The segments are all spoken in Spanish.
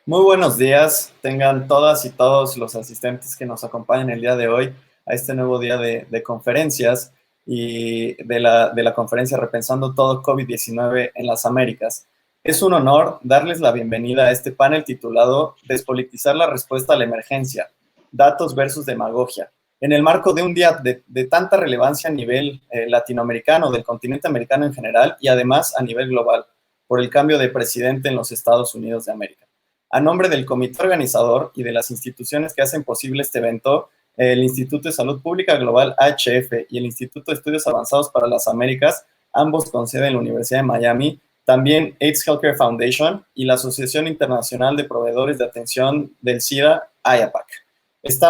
Muy buenos días, tengan todas y todos los asistentes que nos acompañan el día de hoy a este nuevo día de conferencias y de la conferencia Repensando todo COVID-19 en las Américas. Es un honor darles la bienvenida a este panel titulado Despolitizar la respuesta a la emergencia, datos versus demagogia, en el marco de un día de tanta relevancia a nivel latinoamericano, del continente americano en general y además a nivel global, por el cambio de presidente en los Estados Unidos de América. A nombre del comité organizador y de las instituciones que hacen posible este evento, el Instituto de Salud Pública Global AHF y el Instituto de Estudios Avanzados para las Américas, ambos con sede en la Universidad de Miami, también AIDS Healthcare Foundation y la Asociación Internacional de Proveedores de Atención del SIDA, AIAPAC. Les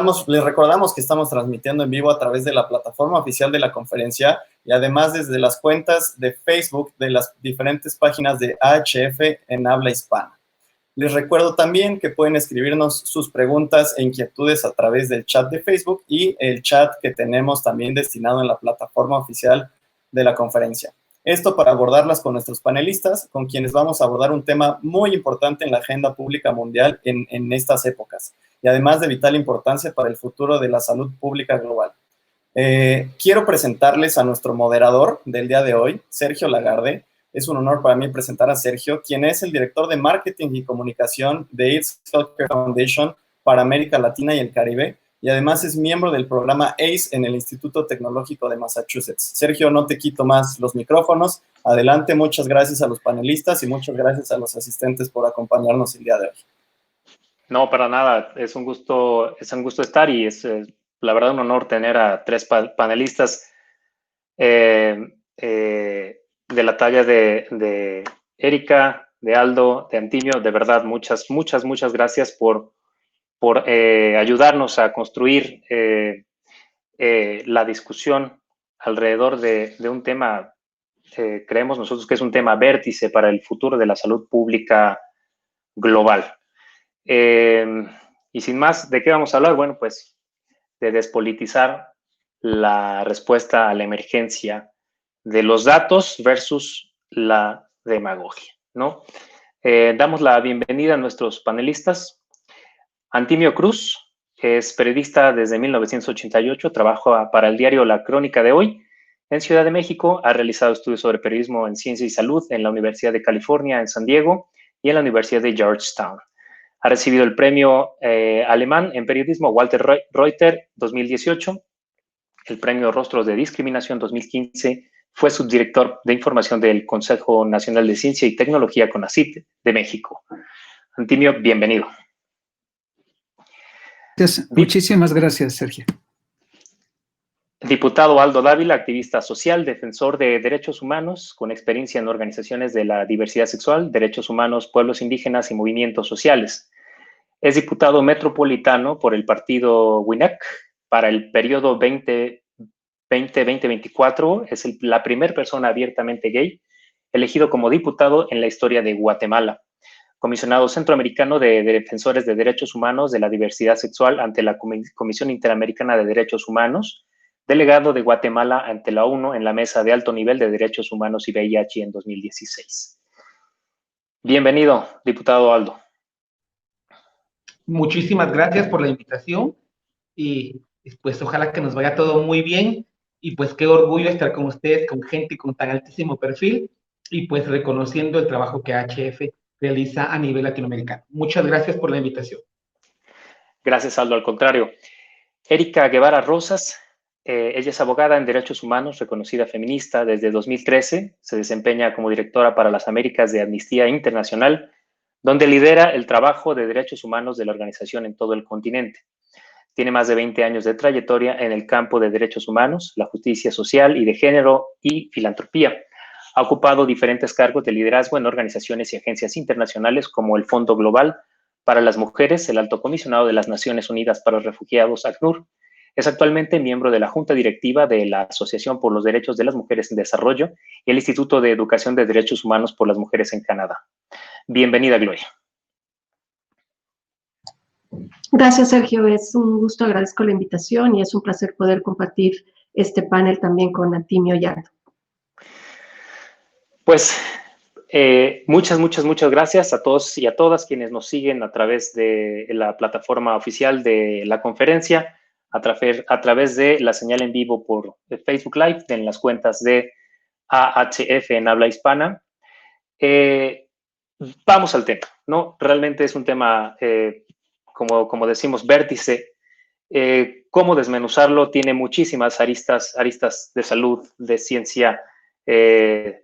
recordamos que estamos transmitiendo en vivo a través de la plataforma oficial de la conferencia y además desde las cuentas de Facebook de las diferentes páginas de AHF en habla hispana. Les recuerdo también que pueden escribirnos sus preguntas e inquietudes a través del chat de Facebook y el chat que tenemos también destinado en la plataforma oficial de la conferencia. Esto para abordarlas con nuestros panelistas, con quienes vamos a abordar un tema muy importante en la agenda pública mundial en estas épocas y además de vital importancia para el futuro de la salud pública global. Quiero presentarles a nuestro moderador del día de hoy, Sergio Lagarde. Es un honor para mí presentar a Sergio, quien es el director de Marketing y Comunicación de AIDS Healthcare Foundation para América Latina y el Caribe, y además es miembro del programa ACE en el Instituto Tecnológico de Massachusetts. Sergio, no te quito más los micrófonos. Adelante, muchas gracias a los panelistas y muchas gracias a los asistentes por acompañarnos el día de hoy. No, para nada. Es un gusto estar y es la verdad un honor tener a tres panelistas de la talla de Erika, de Aldo, de Antimio. De verdad, muchas gracias por ayudarnos a construir la discusión alrededor de un tema, creemos nosotros que es un tema vértice para el futuro de la salud pública global. Y sin más, ¿de qué vamos a hablar? Bueno, pues de despolitizar la respuesta a la emergencia, de los datos versus la demagogia, ¿no? Damos la bienvenida a nuestros panelistas. Antimio Cruz es periodista desde 1988, trabaja para el diario La Crónica de Hoy en Ciudad de México, ha realizado estudios sobre periodismo en ciencia y salud en la Universidad de California en San Diego y en la Universidad de Georgetown. Ha recibido el premio alemán en periodismo Walter Reuter 2018, el premio Rostros de Discriminación 2015, fue subdirector de información del Consejo Nacional de Ciencia y Tecnología CONACYT de México. Antimio, bienvenido. Muchísimas gracias, Sergio. Diputado Aldo Dávila, activista social, defensor de derechos humanos, con experiencia en organizaciones de la diversidad sexual, derechos humanos, pueblos indígenas y movimientos sociales. Es diputado metropolitano por el partido WINEC para el periodo 2020-2024. Es la primera persona abiertamente gay elegido como diputado en la historia de Guatemala. Comisionado Centroamericano de Defensores de Derechos Humanos de la Diversidad Sexual ante la Comisión Interamericana de Derechos Humanos, delegado de Guatemala ante la ONU en la Mesa de Alto Nivel de Derechos Humanos y VIH en 2016. Bienvenido, diputado Aldo. Muchísimas gracias por la invitación y pues ojalá que nos vaya todo muy bien y pues qué orgullo estar con ustedes, con gente con tan altísimo perfil y pues reconociendo el trabajo que AHF realiza a nivel latinoamericano. Muchas gracias por la invitación. Gracias, Aldo. Al contrario. Erika Guevara Rosas, ella es abogada en derechos humanos, reconocida feminista. Desde 2013 se desempeña como directora para las Américas de Amnistía Internacional, donde lidera el trabajo de derechos humanos de la organización en todo el continente. Tiene más de 20 años de trayectoria en el campo de derechos humanos, la justicia social y de género y filantropía. Ha ocupado diferentes cargos de liderazgo en organizaciones y agencias internacionales como el Fondo Global para las Mujeres, el Alto Comisionado de las Naciones Unidas para los Refugiados, ACNUR. Es actualmente miembro de la Junta Directiva de la Asociación por los Derechos de las Mujeres en Desarrollo y el Instituto de Educación de Derechos Humanos por las Mujeres en Canadá. Bienvenida, Gloria. Gracias, Sergio. Es un gusto, agradezco la invitación y es un placer poder compartir este panel también con Antimio y Aldo. Pues Muchas gracias a todos y a todas quienes nos siguen a través de la plataforma oficial de la conferencia, a través de la señal en vivo por Facebook Live, en las cuentas de AHF en habla hispana. Vamos al tema, ¿no? Realmente es un tema, como decimos, vértice. Cómo desmenuzarlo tiene muchísimas aristas de salud, de ciencia,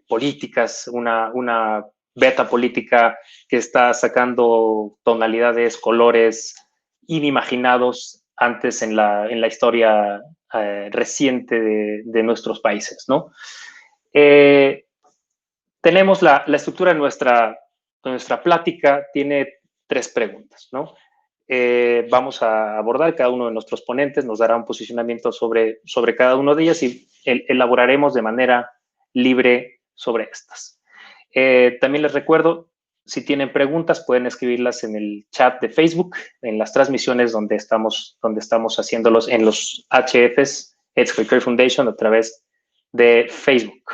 políticas, una beta política que está sacando tonalidades, colores inimaginados antes en la historia reciente de nuestros países, ¿no? Tenemos la estructura de nuestra plática, tiene 3 preguntas, ¿no? Vamos a abordar, cada uno de nuestros ponentes nos dará un posicionamiento sobre cada uno de ellas y elaboraremos de manera libre sobre estas. También les recuerdo, si tienen preguntas, pueden escribirlas en el chat de Facebook, en las transmisiones donde estamos haciéndolos en los HFs, Healthcare Foundation, a través de Facebook.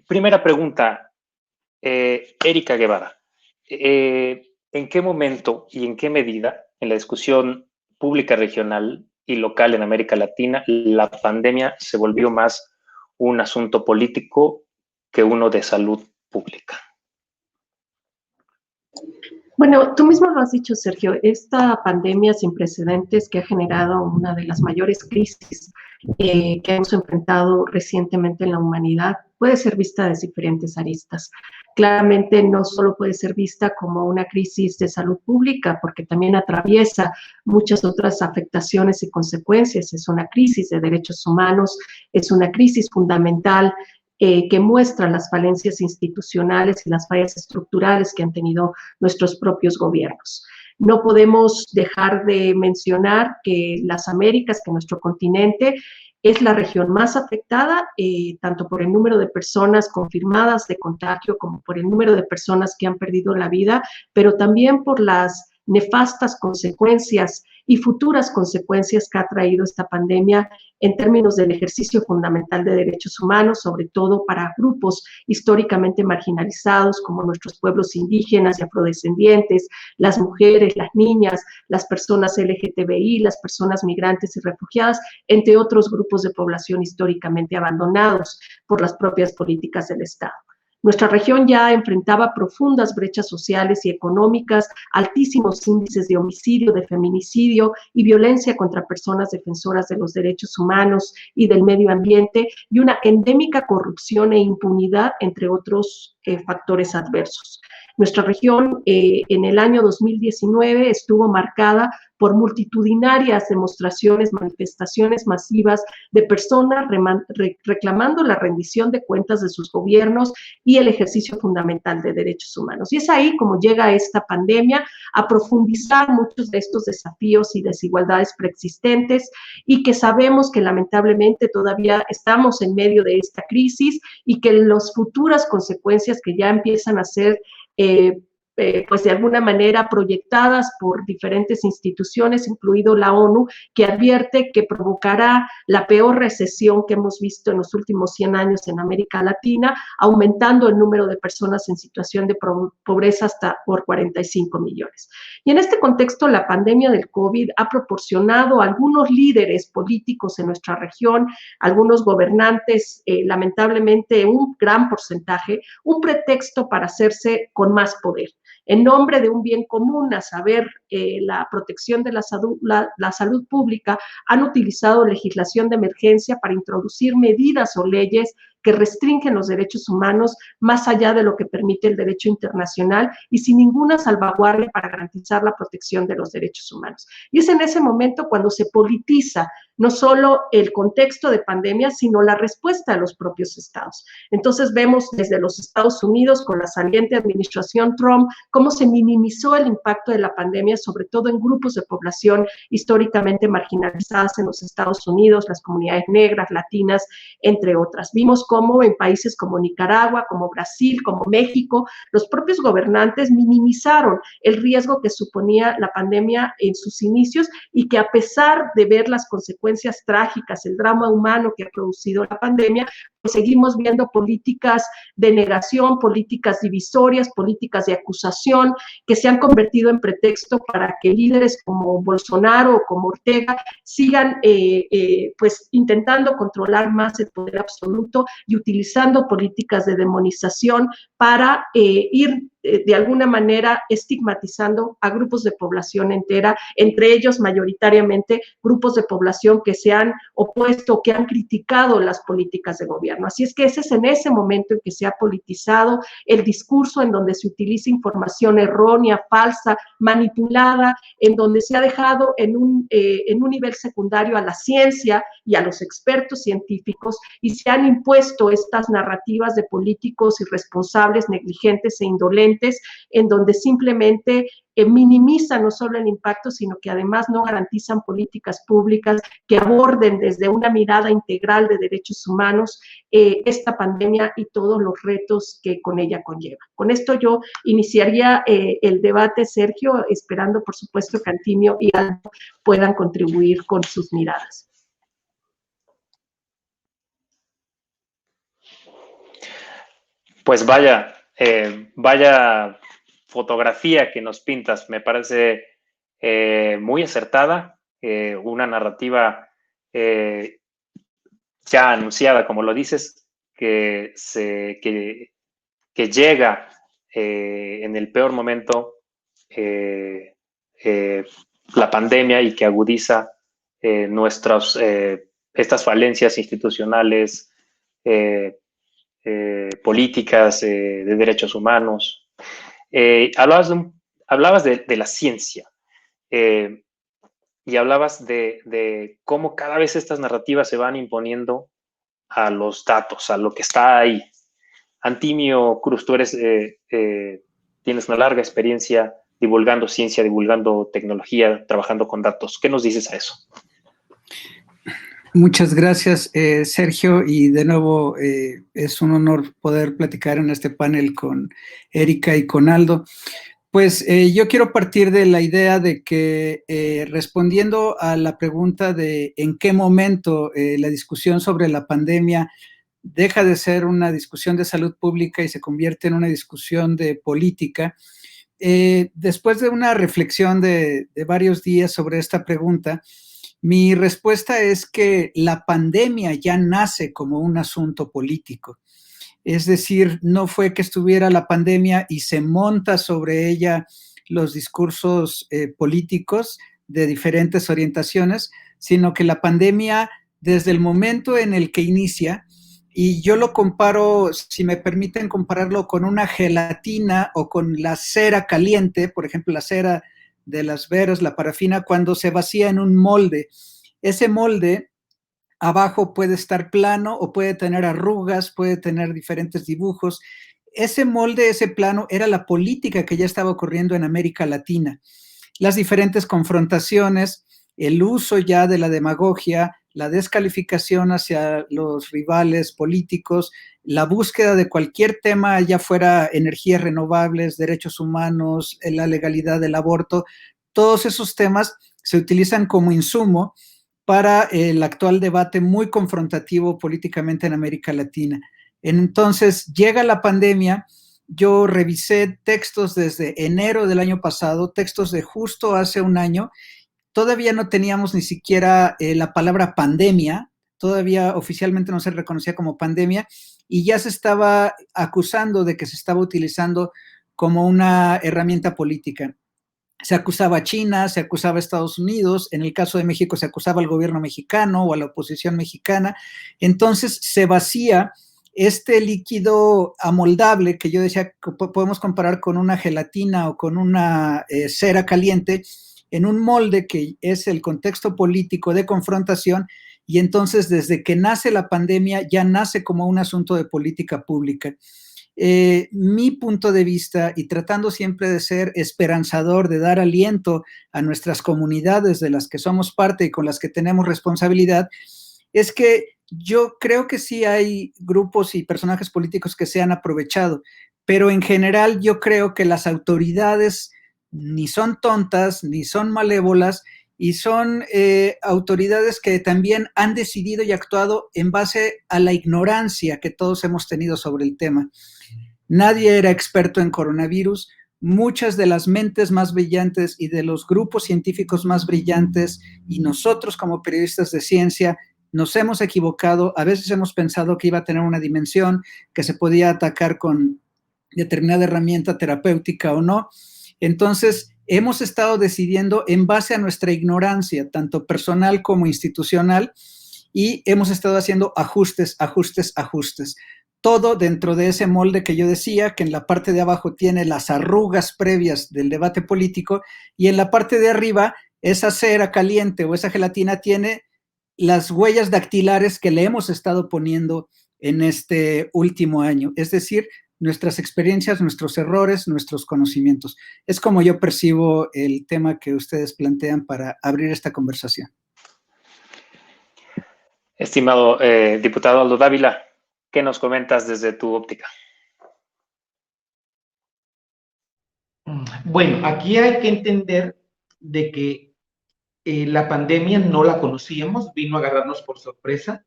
Primera pregunta, Erika Guevara. ¿En qué momento y en qué medida en la discusión pública regional y local en América Latina la pandemia se volvió más un asunto político que uno de salud pública? Bueno, tú mismo lo has dicho, Sergio, esta pandemia sin precedentes que ha generado una de las mayores crisis que hemos enfrentado recientemente en la humanidad puede ser vista desde diferentes aristas. Claramente no solo puede ser vista como una crisis de salud pública, porque también atraviesa muchas otras afectaciones y consecuencias. Es una crisis de derechos humanos, es una crisis fundamental que muestra las falencias institucionales y las fallas estructurales que han tenido nuestros propios gobiernos. No podemos dejar de mencionar que las Américas, que nuestro continente, es la región más afectada, tanto por el número de personas confirmadas de contagio como por el número de personas que han perdido la vida, pero también por las nefastas consecuencias y futuras consecuencias que ha traído esta pandemia en términos del ejercicio fundamental de derechos humanos, sobre todo para grupos históricamente marginalizados como nuestros pueblos indígenas y afrodescendientes, las mujeres, las niñas, las personas LGTBI, las personas migrantes y refugiadas, entre otros grupos de población históricamente abandonados por las propias políticas del Estado. Nuestra región ya enfrentaba profundas brechas sociales y económicas, altísimos índices de homicidio, de feminicidio y violencia contra personas defensoras de los derechos humanos y del medio ambiente, y una endémica corrupción e impunidad, entre otros factores adversos. Nuestra región en el año 2019 estuvo marcada por multitudinarias demostraciones, manifestaciones masivas de personas reclamando la rendición de cuentas de sus gobiernos y el ejercicio fundamental de derechos humanos. Y es ahí como llega esta pandemia a profundizar muchos de estos desafíos y desigualdades preexistentes, y que sabemos que lamentablemente todavía estamos en medio de esta crisis y que las futuras consecuencias que ya empiezan a ser pues de alguna manera proyectadas por diferentes instituciones, incluido la ONU, que advierte que provocará la peor recesión que hemos visto en los últimos 100 años en América Latina, aumentando el número de personas en situación de pobreza hasta por 45 millones. Y en este contexto, la pandemia del COVID ha proporcionado a algunos líderes políticos en nuestra región, algunos gobernantes, lamentablemente un gran porcentaje, un pretexto para hacerse con más poder. En nombre de un bien común, a saber, la protección de la salud pública, han utilizado legislación de emergencia para introducir medidas o leyes que restringen los derechos humanos más allá de lo que permite el derecho internacional y sin ninguna salvaguardia para garantizar la protección de los derechos humanos. Y es en ese momento cuando se politiza no solo el contexto de pandemia, sino la respuesta de los propios estados. Entonces vemos desde los Estados Unidos, con la saliente administración Trump, cómo se minimizó el impacto de la pandemia, sobre todo en grupos de población históricamente marginalizadas en los Estados Unidos, las comunidades negras, latinas, entre otras. Vimos cómo en países como Nicaragua, como Brasil, como México, los propios gobernantes minimizaron el riesgo que suponía la pandemia en sus inicios, y que a pesar de ver las consecuencias trágicas, el drama humano que ha producido la pandemia, seguimos viendo políticas de negación, políticas divisorias, políticas de acusación que se han convertido en pretexto para que líderes como Bolsonaro o como Ortega sigan pues intentando controlar más el poder absoluto y utilizando políticas de demonización para ir de alguna manera estigmatizando a grupos de población entera, entre ellos mayoritariamente grupos de población que se han opuesto, que han criticado las políticas de gobierno. Así es que ese es en ese momento en que se ha politizado el discurso, en donde se utiliza información errónea, falsa, manipulada, en donde se ha dejado en un nivel secundario a la ciencia y a los expertos científicos, y se han impuesto estas narrativas de políticos irresponsables, negligentes e indolentes, en donde simplemente minimizan no solo el impacto, sino que además no garantizan políticas públicas que aborden desde una mirada integral de derechos humanos esta pandemia y todos los retos que con ella conlleva. Con esto yo iniciaría el debate, Sergio, esperando por supuesto que Antimio y Aldo puedan contribuir con sus miradas. Pues vaya fotografía que nos pintas, me parece muy acertada, una narrativa ya anunciada, como lo dices, que llega en el peor momento la pandemia y que agudiza estas falencias institucionales, políticas de derechos humanos. Hablabas de la ciencia y hablabas de cómo cada vez estas narrativas se van imponiendo a los datos, a lo que está ahí. Antimio Cruz, tú tienes una larga experiencia divulgando ciencia, divulgando tecnología, trabajando con datos. ¿Qué nos dices a eso? Muchas gracias, Sergio, y de nuevo es un honor poder platicar en este panel con Erika y con Aldo. Pues yo quiero partir de la idea de que respondiendo a la pregunta de en qué momento la discusión sobre la pandemia deja de ser una discusión de salud pública y se convierte en una discusión de política, después de una reflexión de varios días sobre esta pregunta, mi respuesta es que la pandemia ya nace como un asunto político. Es decir, no fue que estuviera la pandemia y se monta sobre ella los discursos políticos de diferentes orientaciones, sino que la pandemia, desde el momento en el que inicia, y yo lo comparo, si me permiten compararlo con una gelatina o con la cera caliente, por ejemplo, la cera de las veras, la parafina, cuando se vacía en un molde. Ese molde abajo puede estar plano o puede tener arrugas, puede tener diferentes dibujos. Ese molde, ese plano, era la política que ya estaba ocurriendo en América Latina. Las diferentes confrontaciones, el uso ya de la demagogia, la descalificación hacia los rivales políticos, la búsqueda de cualquier tema, ya fuera energías renovables, derechos humanos, la legalidad del aborto, todos esos temas se utilizan como insumo para el actual debate muy confrontativo políticamente en América Latina. Entonces, llega la pandemia, yo revisé textos desde enero del año pasado, textos de justo hace un año, todavía no teníamos ni siquiera la palabra pandemia, todavía oficialmente no se reconocía como pandemia, y ya se estaba acusando de que se estaba utilizando como una herramienta política. Se acusaba a China, se acusaba a Estados Unidos, en el caso de México se acusaba al gobierno mexicano o a la oposición mexicana. Entonces se vacía este líquido amoldable que yo decía que podemos comparar con una gelatina o con una cera caliente en un molde que es el contexto político de confrontación, y entonces desde que nace la pandemia ya nace como un asunto de política pública. Mi punto de vista, y tratando siempre de ser esperanzador, de dar aliento a nuestras comunidades de las que somos parte y con las que tenemos responsabilidad, es que yo creo que sí hay grupos y personajes políticos que se han aprovechado, pero en general yo creo que las autoridades ni son tontas, ni son malévolas, y son autoridades que también han decidido y actuado en base a la ignorancia que todos hemos tenido sobre el tema. Nadie era experto en coronavirus. Muchas de las mentes más brillantes y de los grupos científicos más brillantes y nosotros como periodistas de ciencia nos hemos equivocado. A veces hemos pensado que iba a tener una dimensión, que se podía atacar con determinada herramienta terapéutica o no. Entonces, hemos estado decidiendo en base a nuestra ignorancia, tanto personal como institucional, y hemos estado haciendo ajustes. Todo dentro de ese molde que yo decía, que en la parte de abajo tiene las arrugas previas del debate político y en la parte de arriba esa cera caliente o esa gelatina tiene las huellas dactilares que le hemos estado poniendo en este último año, es decir, nuestras experiencias, nuestros errores, nuestros conocimientos. Es como yo percibo el tema que ustedes plantean para abrir esta conversación. Estimado diputado Aldo Dávila, ¿qué nos comentas desde tu óptica? Bueno, aquí hay que entender de que la pandemia no la conocíamos, vino a agarrarnos por sorpresa,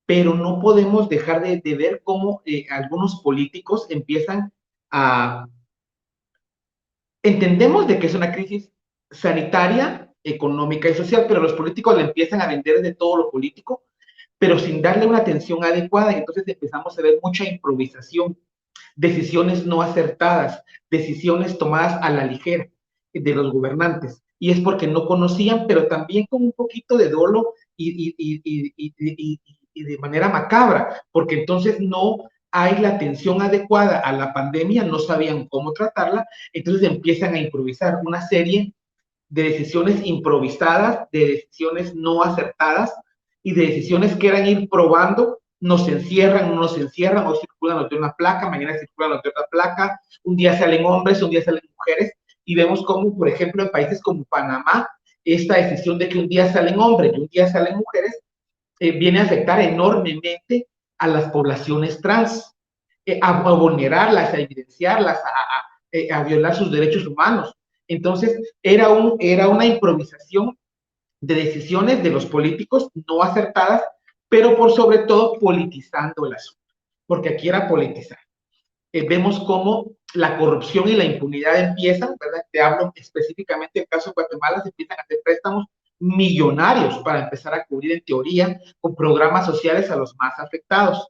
pero no podemos dejar de ver cómo algunos políticos empiezan a... Entendemos de que es una crisis sanitaria, económica y social, pero los políticos le empiezan a vender de todo lo político, pero sin darle una atención adecuada, y entonces empezamos a ver mucha improvisación, decisiones no acertadas, decisiones tomadas a la ligera de los gobernantes, y es porque no conocían, pero también con un poquito de dolo y de manera macabra, porque entonces no hay la atención adecuada a la pandemia, no sabían cómo tratarla, entonces empiezan a improvisar una serie de decisiones improvisadas, de decisiones no acertadas y de decisiones que eran ir probando, nos encierran, no nos encierran, hoy circulan los de una placa, mañana circulan los de otra placa, un día salen hombres, un día salen mujeres, y vemos cómo, por ejemplo, en países como Panamá, esta decisión de que un día salen hombres y un día salen mujeres, viene a afectar enormemente a las poblaciones trans, a vulnerarlas, a evidenciarlas, a violar sus derechos humanos. Entonces, era una improvisación de decisiones de los políticos no acertadas, pero por sobre todo politizando el asunto, porque aquí era politizar. Vemos cómo la corrupción y la impunidad empiezan, ¿verdad? Te hablo específicamente del caso de Guatemala, se empiezan a hacer préstamos millonarios para empezar a cubrir en teoría con programas sociales a los más afectados.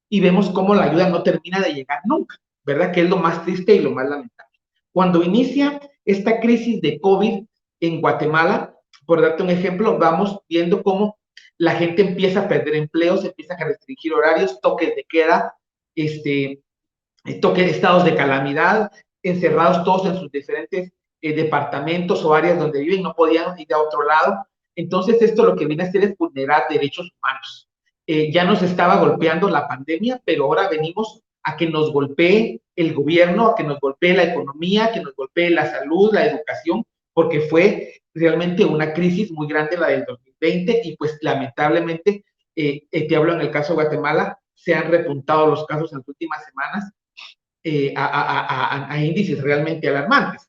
Y vemos cómo la ayuda no termina de llegar nunca, ¿verdad? Que es lo más triste y lo más lamentable. Cuando inicia esta crisis de COVID en Guatemala, por darte un ejemplo, vamos viendo cómo la gente empieza a perder empleos, empiezan a restringir horarios, toques de queda, toques de estados de calamidad, encerrados todos en sus diferentes departamentos o áreas donde viven, no podían ir a otro lado. Entonces esto lo que viene a hacer es vulnerar derechos humanos. Ya nos estaba golpeando la pandemia, pero ahora venimos a que nos golpee el gobierno, a que nos golpee la economía, a que nos golpee la salud, la educación, porque fue realmente una crisis muy grande la del 2020 y pues lamentablemente, te hablo en el caso de Guatemala, se han repuntado los casos en las últimas semanas a índices realmente alarmantes.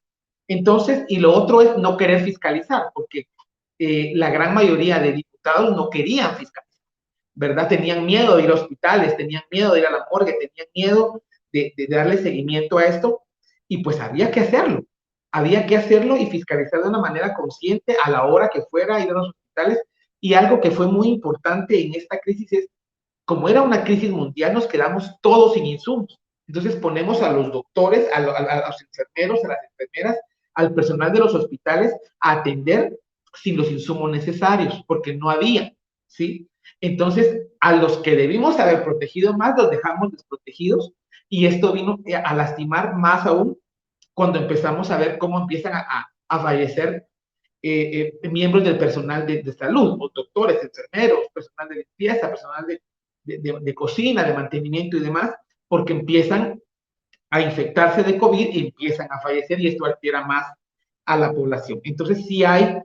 Entonces, y lo otro es no querer fiscalizar, porque la gran mayoría de diputados no querían fiscalizar, ¿verdad? Tenían miedo de ir a hospitales, tenían miedo de ir a la morgue, tenían miedo de darle seguimiento a esto, y pues había que hacerlo y fiscalizar de una manera consciente a la hora que fuera, ir a los hospitales. Y algo que fue muy importante en esta crisis es, como era una crisis mundial, nos quedamos todos sin insumos. Entonces ponemos a los doctores, a los enfermeros, a las enfermeras, al personal de los hospitales a atender sin los insumos necesarios, porque no había, ¿sí? Entonces, a los que debimos haber protegido más, los dejamos desprotegidos, y esto vino a lastimar más aún cuando empezamos a ver cómo empiezan a fallecer miembros del personal de salud, o doctores, enfermeros, personal de limpieza, personal de cocina, de mantenimiento y demás, porque empiezan a infectarse de COVID y empiezan a fallecer, y esto altera más a la población. Entonces sí hay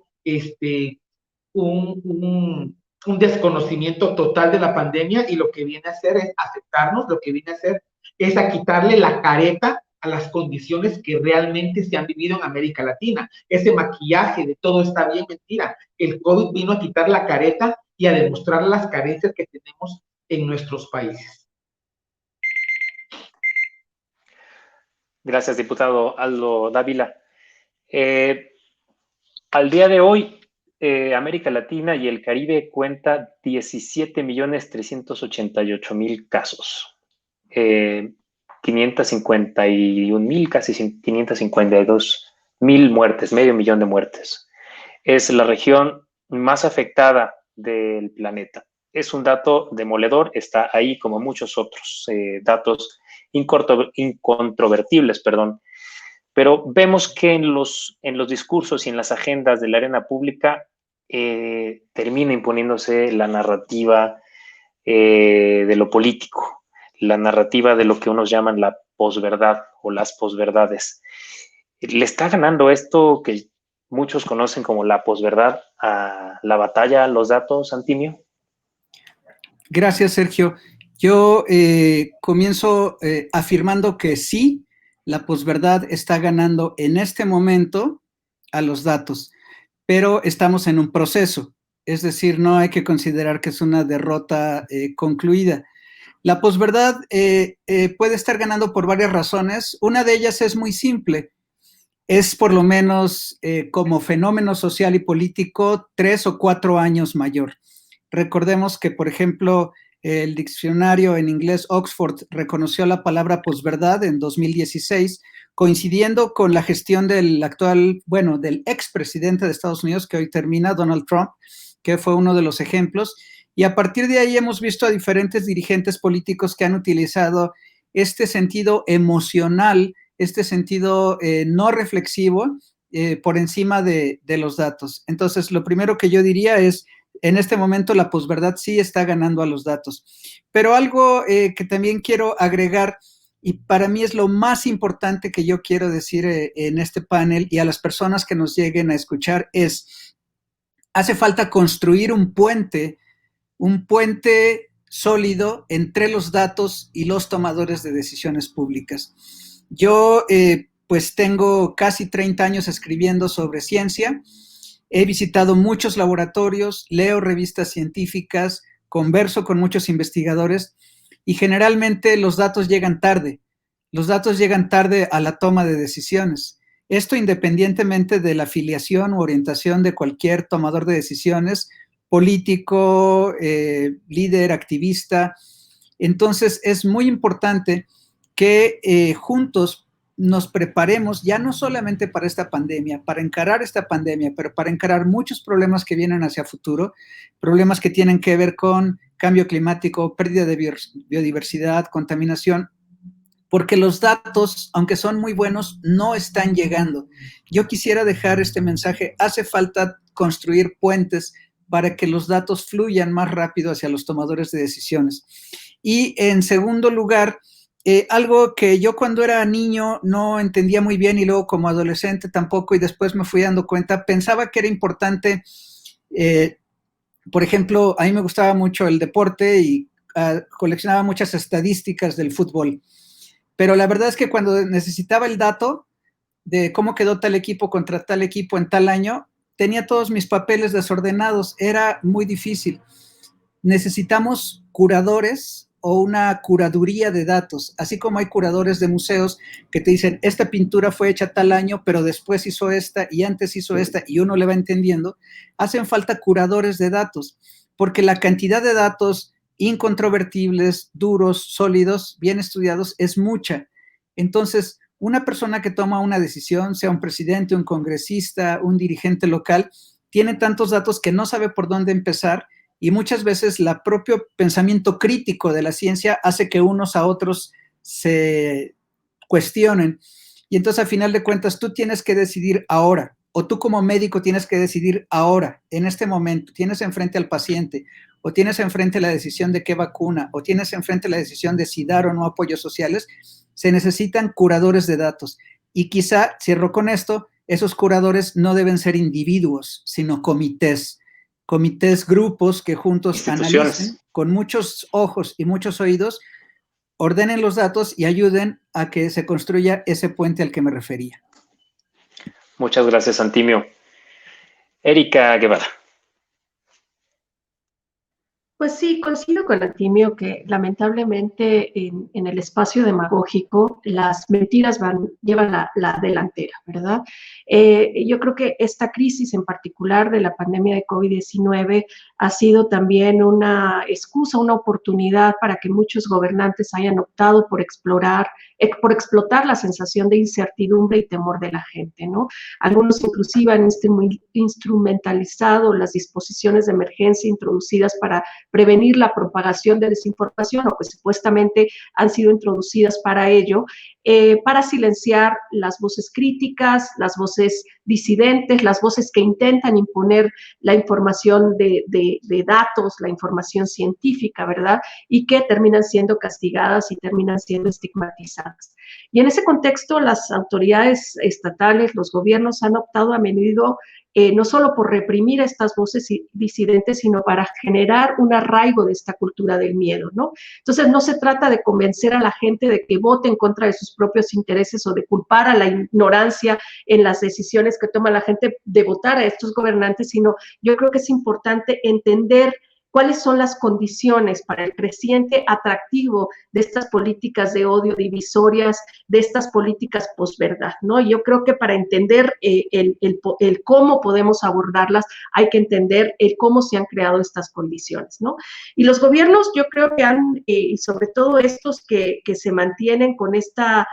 un desconocimiento total de la pandemia, y lo que viene a hacer es aceptarnos, lo que viene a hacer es a quitarle la careta a las condiciones que realmente se han vivido en América Latina. Ese maquillaje de todo está bien, mentira. El COVID vino a quitar la careta y a demostrar las carencias que tenemos en nuestros países. Gracias, diputado Aldo Dávila. Al día de hoy, América Latina y el Caribe cuenta 17.388.000 casos. 551.000, casi 552.000 muertes, 500.000 de muertes. Es la región más afectada del planeta. Es un dato demoledor, está ahí como muchos otros datos incontrovertibles, pero vemos que en los discursos y en las agendas de la arena pública termina imponiéndose la narrativa de lo político, la narrativa de lo que unos llaman la posverdad o las posverdades. ¿Le está ganando esto que muchos conocen como la posverdad a la batalla a los datos, Antimio? Gracias, Sergio. Yo comienzo afirmando que sí, la posverdad está ganando en este momento a los datos, pero estamos en un proceso, es decir, no hay que considerar que es una derrota concluida. La posverdad puede estar ganando por varias razones. Una de ellas es muy simple. Es por lo menos como fenómeno social y político 3 o 4 años mayor. Recordemos que, por ejemplo, el diccionario en inglés Oxford reconoció la palabra posverdad en 2016, coincidiendo con la gestión del del expresidente de Estados Unidos, que hoy termina, Donald Trump, que fue uno de los ejemplos. Y a partir de ahí hemos visto a diferentes dirigentes políticos que han utilizado este sentido emocional, este sentido no reflexivo por encima de los datos. Entonces, lo primero que yo diría es, en este momento la posverdad sí está ganando a los datos. Pero algo que también quiero agregar, y para mí es lo más importante que yo quiero decir en este panel y a las personas que nos lleguen a escuchar, es, hace falta construir un puente sólido entre los datos y los tomadores de decisiones públicas. Yo pues tengo casi 30 años escribiendo sobre ciencia, he visitado muchos laboratorios, leo revistas científicas, converso con muchos investigadores y generalmente los datos llegan tarde. Los datos llegan tarde a la toma de decisiones. Esto independientemente de la afiliación u orientación de cualquier tomador de decisiones, político, líder, activista. Entonces es muy importante que juntos nos preparemos ya no solamente para esta pandemia, para encarar esta pandemia, pero para encarar muchos problemas que vienen hacia futuro, problemas que tienen que ver con cambio climático, pérdida de biodiversidad, contaminación, porque los datos, aunque son muy buenos, no están llegando. Yo quisiera dejar este mensaje, hace falta construir puentes para que los datos fluyan más rápido hacia los tomadores de decisiones. Y en segundo lugar, algo que yo cuando era niño no entendía muy bien y luego como adolescente tampoco, y después me fui dando cuenta, pensaba que era importante, por ejemplo, a mí me gustaba mucho el deporte y coleccionaba muchas estadísticas del fútbol, pero la verdad es que cuando necesitaba el dato de cómo quedó tal equipo contra tal equipo en tal año, tenía todos mis papeles desordenados, era muy difícil. Necesitamos curadores o una curaduría de datos, así como hay curadores de museos que te dicen, esta pintura fue hecha tal año, pero después hizo esta y antes hizo esta, y uno le va entendiendo. Hacen falta curadores de datos, porque la cantidad de datos incontrovertibles, duros, sólidos, bien estudiados, es mucha. Entonces, una persona que toma una decisión, sea un presidente, un congresista, un dirigente local, tiene tantos datos que no sabe por dónde empezar, y muchas veces el propio pensamiento crítico de la ciencia hace que unos a otros se cuestionen. Y entonces, a final de cuentas, tú tienes que decidir ahora, o tú como médico tienes que decidir ahora, en este momento. Tienes enfrente al paciente, o tienes enfrente la decisión de qué vacuna, o tienes enfrente la decisión de si dar o no apoyos sociales. Se necesitan curadores de datos. Y quizá, cierro con esto, esos curadores no deben ser individuos, sino comités, grupos que juntos analicen con muchos ojos y muchos oídos, ordenen los datos y ayuden a que se construya ese puente al que me refería. Muchas gracias, Antimio. Erika Guevara. Pues sí, coincido con Antimio que lamentablemente en el espacio demagógico las mentiras llevan la delantera, ¿verdad? Yo creo que esta crisis en particular de la pandemia de COVID-19 ha sido también una excusa, una oportunidad para que muchos gobernantes hayan optado por explotar la sensación de incertidumbre y temor de la gente, ¿no? Algunos inclusive han instrumentalizado las disposiciones de emergencia introducidas para prevenir la propagación de desinformación o que supuestamente han sido introducidas para ello, para silenciar las voces críticas, las voces disidentes, las voces que intentan imponer la información de datos, la información científica, ¿verdad? Y que terminan siendo castigadas y terminan siendo estigmatizadas. Y en ese contexto, las autoridades estatales, los gobiernos han optado a menudo no solo por reprimir a estas voces disidentes, sino para generar un arraigo de esta cultura del miedo, ¿no? Entonces, no se trata de convencer a la gente de que vote en contra de sus propios intereses o de culpar a la ignorancia en las decisiones que toma la gente de votar a estos gobernantes, sino yo creo que es importante entender cuáles son las condiciones para el creciente atractivo de estas políticas de odio divisorias, de estas políticas posverdad, ¿no? Y yo creo que para entender el cómo podemos abordarlas, hay que entender el cómo se han creado estas condiciones, ¿no? Y los gobiernos, yo creo que han, y sobre todo estos que se mantienen con esta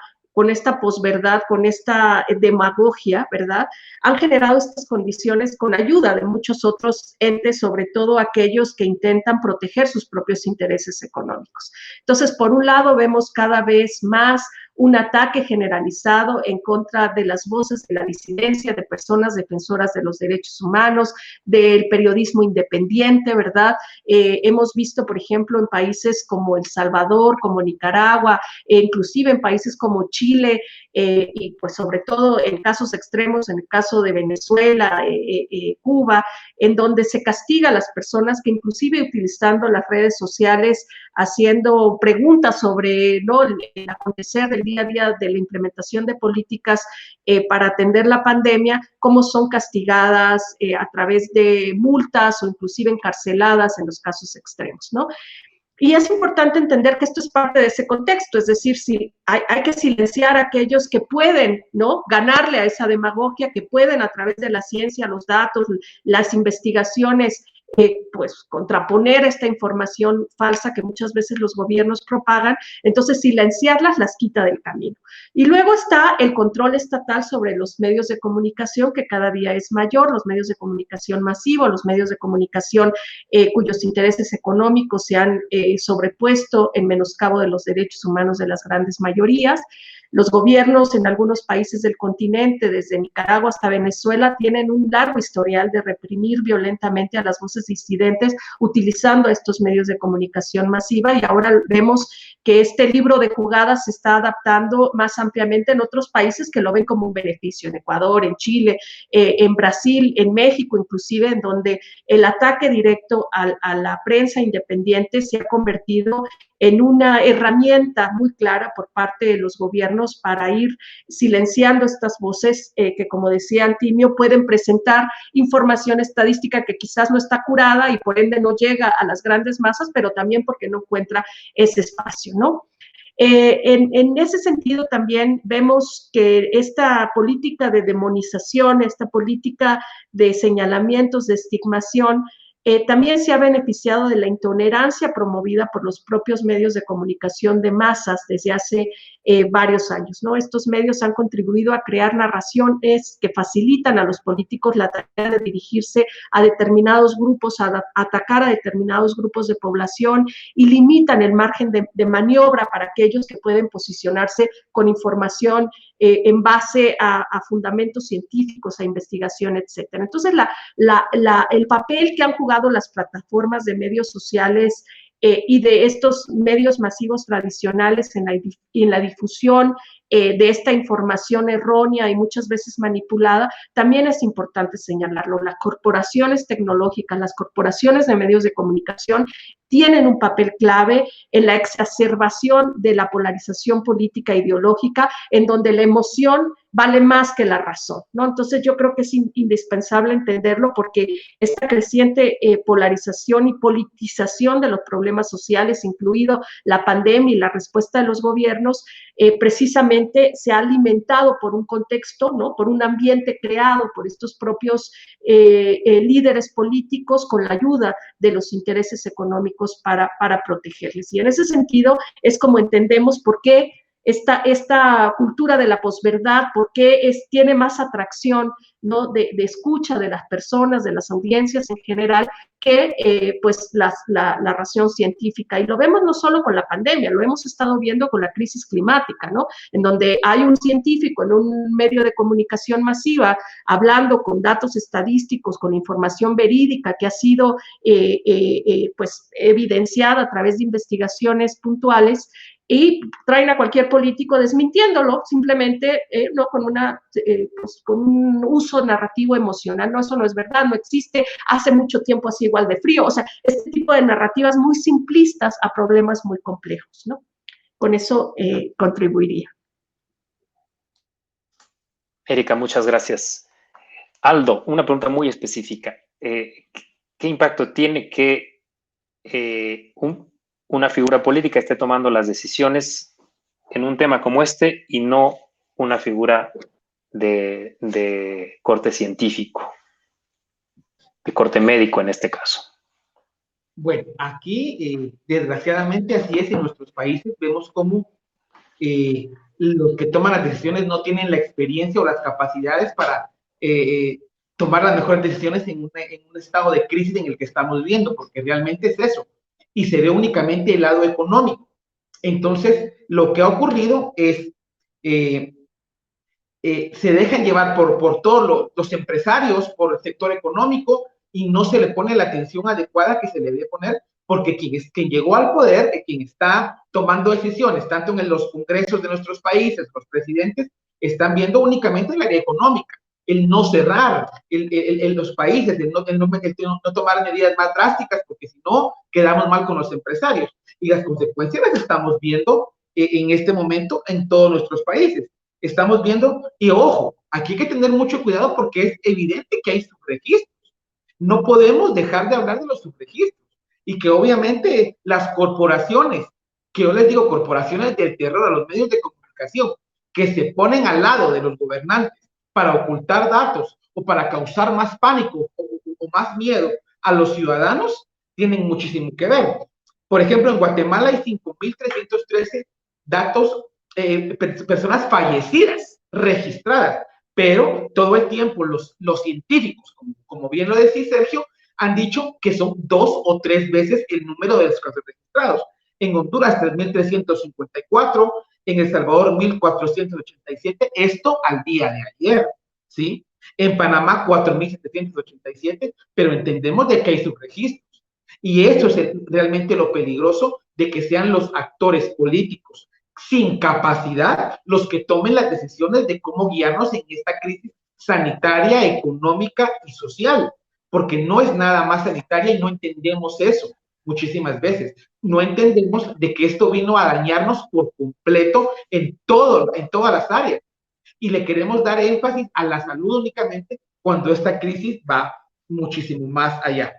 posverdad, con esta demagogia, ¿verdad? Han generado estas condiciones con ayuda de muchos otros entes, sobre todo aquellos que intentan proteger sus propios intereses económicos. Entonces, por un lado, vemos cada vez más un ataque generalizado en contra de las voces de la disidencia, de personas defensoras de los derechos humanos, del periodismo independiente, ¿verdad? Hemos visto, por ejemplo, en países como El Salvador, como Nicaragua, inclusive en países como Chile, y pues sobre todo en casos extremos, en el caso de Venezuela, Cuba, en donde se castiga a las personas que inclusive utilizando las redes sociales, haciendo preguntas sobre, ¿no?, el acontecer del día a día de la implementación de políticas para atender la pandemia, cómo son castigadas a través de multas o inclusive encarceladas en los casos extremos, ¿no? Y es importante entender que esto es parte de ese contexto, es decir, si hay que silenciar a aquellos que pueden, ¿no?, ganarle a esa demagogia, que pueden a través de la ciencia, los datos, las investigaciones, pues contraponer esta información falsa que muchas veces los gobiernos propagan, entonces silenciarlas las quita del camino. Y luego está el control estatal sobre los medios de comunicación, que cada día es mayor, los medios de comunicación masivos, los medios de comunicación cuyos intereses económicos se han sobrepuesto en menoscabo de los derechos humanos de las grandes mayorías. Los gobiernos en algunos países del continente, desde Nicaragua hasta Venezuela, tienen un largo historial de reprimir violentamente a las voces disidentes utilizando estos medios de comunicación masiva, y ahora vemos que este libro de jugadas se está adaptando más ampliamente en otros países que lo ven como un beneficio, en Ecuador, en Chile, en Brasil, en México inclusive, en donde el ataque directo a la prensa independiente se ha convertido en una herramienta muy clara por parte de los gobiernos para ir silenciando estas voces que, como decía Antimio, pueden presentar información estadística que quizás no está curada y por ende no llega a las grandes masas, pero también porque no encuentra ese espacio, ¿no? En ese sentido también vemos que esta política de demonización, esta política de señalamientos, de estigmación, también se ha beneficiado de la intolerancia promovida por los propios medios de comunicación de masas desde hace varios años, ¿no? Estos medios han contribuido a crear narraciones que facilitan a los políticos la tarea de dirigirse a determinados grupos, a atacar a determinados grupos de población, y limitan el margen de maniobra para aquellos que pueden posicionarse con información en base a fundamentos científicos, a investigación, etcétera. Entonces, el papel que han jugado las plataformas de medios sociales y de estos medios masivos tradicionales en la difusión de esta información errónea y muchas veces manipulada, también es importante señalarlo. Las corporaciones tecnológicas, las corporaciones de medios de comunicación tienen un papel clave en la exacerbación de la polarización política e ideológica, en donde la emoción vale más que la razón, ¿no? Entonces yo creo que es indispensable entenderlo, porque esta creciente polarización y politización de los problemas sociales, incluido la pandemia y la respuesta de los gobiernos, precisamente se ha alimentado por un contexto, ¿no? Por un ambiente creado por estos propios líderes políticos con la ayuda de los intereses económicos para protegerles. Y en ese sentido es como entendemos por qué esta cultura de la posverdad, por qué tiene más atracción, ¿no? de escucha de las personas, de las audiencias en general, que pues la razón científica. Y lo vemos no solo con la pandemia, lo hemos estado viendo con la crisis climática, ¿no? En donde hay un científico en un medio de comunicación masiva hablando con datos estadísticos, con información verídica que ha sido pues evidenciada a través de investigaciones puntuales, y traen a cualquier político desmintiéndolo, simplemente no pues, con un uso narrativo emocional. No, eso no es verdad, no existe, hace mucho tiempo así igual de frío. O sea, este tipo de narrativas muy simplistas a problemas muy complejos, ¿no? Con eso contribuiría. Erika, muchas gracias. Aldo, una pregunta muy específica. ¿Qué impacto tiene que una figura política esté tomando las decisiones en un tema como este y no una figura de corte científico, de corte médico en este caso? Bueno, aquí desgraciadamente así es en nuestros países. Vemos cómo los que toman las decisiones no tienen la experiencia o las capacidades para tomar las mejores decisiones en un estado de crisis en el que estamos viviendo, porque realmente es eso. Y se ve únicamente el lado económico. Entonces, lo que ha ocurrido es, se dejan llevar por todos los empresarios, por el sector económico, y no se le pone la atención adecuada que se le debe poner, porque quien llegó al poder, quien está tomando decisiones, tanto en los congresos de nuestros países, los presidentes, están viendo únicamente el área económica, el no cerrar los países, el no tomar medidas más drásticas, porque si no, quedamos mal con los empresarios. Y las consecuencias las estamos viendo en este momento en todos nuestros países. Estamos viendo, y ojo, aquí hay que tener mucho cuidado porque es evidente que hay subregistros. No podemos dejar de hablar de los subregistros, y que obviamente las corporaciones, que yo les digo corporaciones del terror, a los medios de comunicación, que se ponen al lado de los gobernantes para ocultar datos o para causar más pánico o más miedo a los ciudadanos, tienen muchísimo que ver. Por ejemplo, en Guatemala hay 5.313 datos, personas fallecidas registradas, pero todo el tiempo los científicos, como bien lo decía Sergio, han dicho que son 2 o 3 veces el número de los casos registrados. En Honduras, 3.354, en El Salvador, 1.487, esto al día de ayer, ¿sí? En Panamá, 4.787, pero entendemos de que hay subregistros. Y eso es realmente lo peligroso, de que sean los actores políticos sin capacidad los que tomen las decisiones de cómo guiarnos en esta crisis sanitaria, económica y social, porque no es nada más sanitaria y no entendemos eso muchísimas veces. No entendemos de que esto vino a dañarnos por completo en todas las áreas, y le queremos dar énfasis a la salud únicamente cuando esta crisis va muchísimo más allá.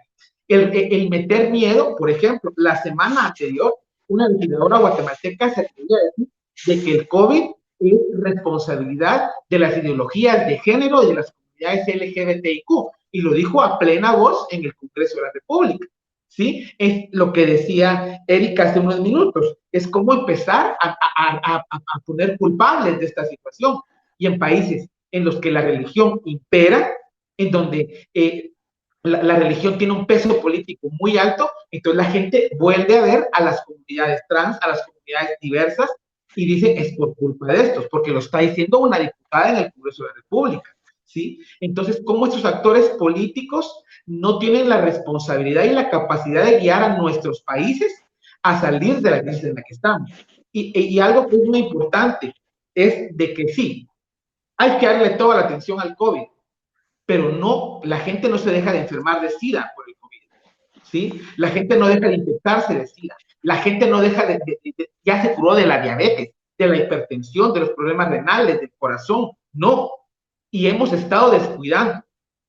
El meter miedo, por ejemplo, la semana anterior, una legisladora guatemalteca se atrevió a decir de que el COVID es responsabilidad de las ideologías de género y de las comunidades LGBTIQ, y lo dijo a plena voz en el Congreso de la República, ¿sí? Es lo que decía Erika hace unos minutos, es cómo empezar a poner culpables de esta situación. Y en países en los que la religión impera, en donde la religión tiene un peso político muy alto, entonces la gente vuelve a ver a las comunidades trans, a las comunidades diversas, y dice, es por culpa de estos, porque lo está diciendo una diputada en el Congreso de la República, ¿sí? Entonces, ¿cómo estos actores políticos no tienen la responsabilidad y la capacidad de guiar a nuestros países a salir de la crisis en la que estamos. Y algo que es muy importante es de que sí, hay que darle toda la atención al COVID, pero no, la gente no se deja de enfermar de SIDA por el COVID, ¿sí? La gente no deja de infectarse de SIDA, la gente no deja ya se curó de la diabetes, de la hipertensión, de los problemas renales, del corazón, no. Y hemos estado descuidando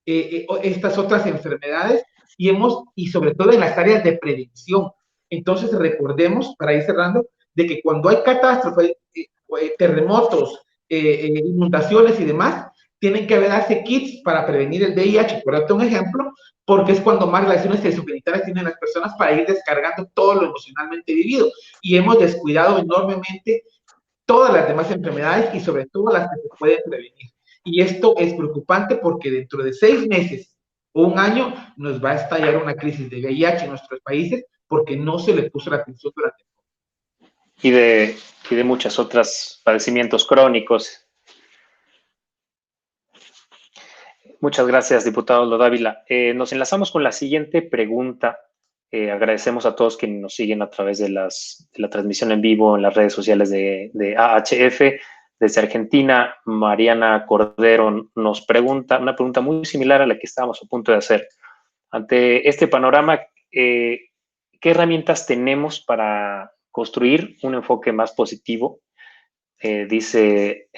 estas otras enfermedades y sobre todo en las áreas de prevención. Entonces recordemos, para ir cerrando, de que cuando hay catástrofes, terremotos, inundaciones y demás, tienen que darse kits para prevenir el VIH, por darte un ejemplo, porque es cuando más relaciones sexogenitales tienen las personas para ir descargando todo lo emocionalmente vivido. Y hemos descuidado enormemente todas las demás enfermedades y sobre todo las que se pueden prevenir. Y esto es preocupante porque dentro de 6 meses o un año nos va a estallar una crisis de VIH en nuestros países porque no se le puso la atención durante y de muchos otros padecimientos crónicos. Muchas gracias, diputado Aldo Dávila. Nos enlazamos con la siguiente pregunta. Agradecemos a todos quienes nos siguen a través de la transmisión en vivo en las redes sociales de AHF. Desde Argentina, Mariana Cordero nos pregunta una pregunta muy similar a la que estábamos a punto de hacer. Ante este panorama, ¿qué herramientas tenemos para construir un enfoque más positivo? Dice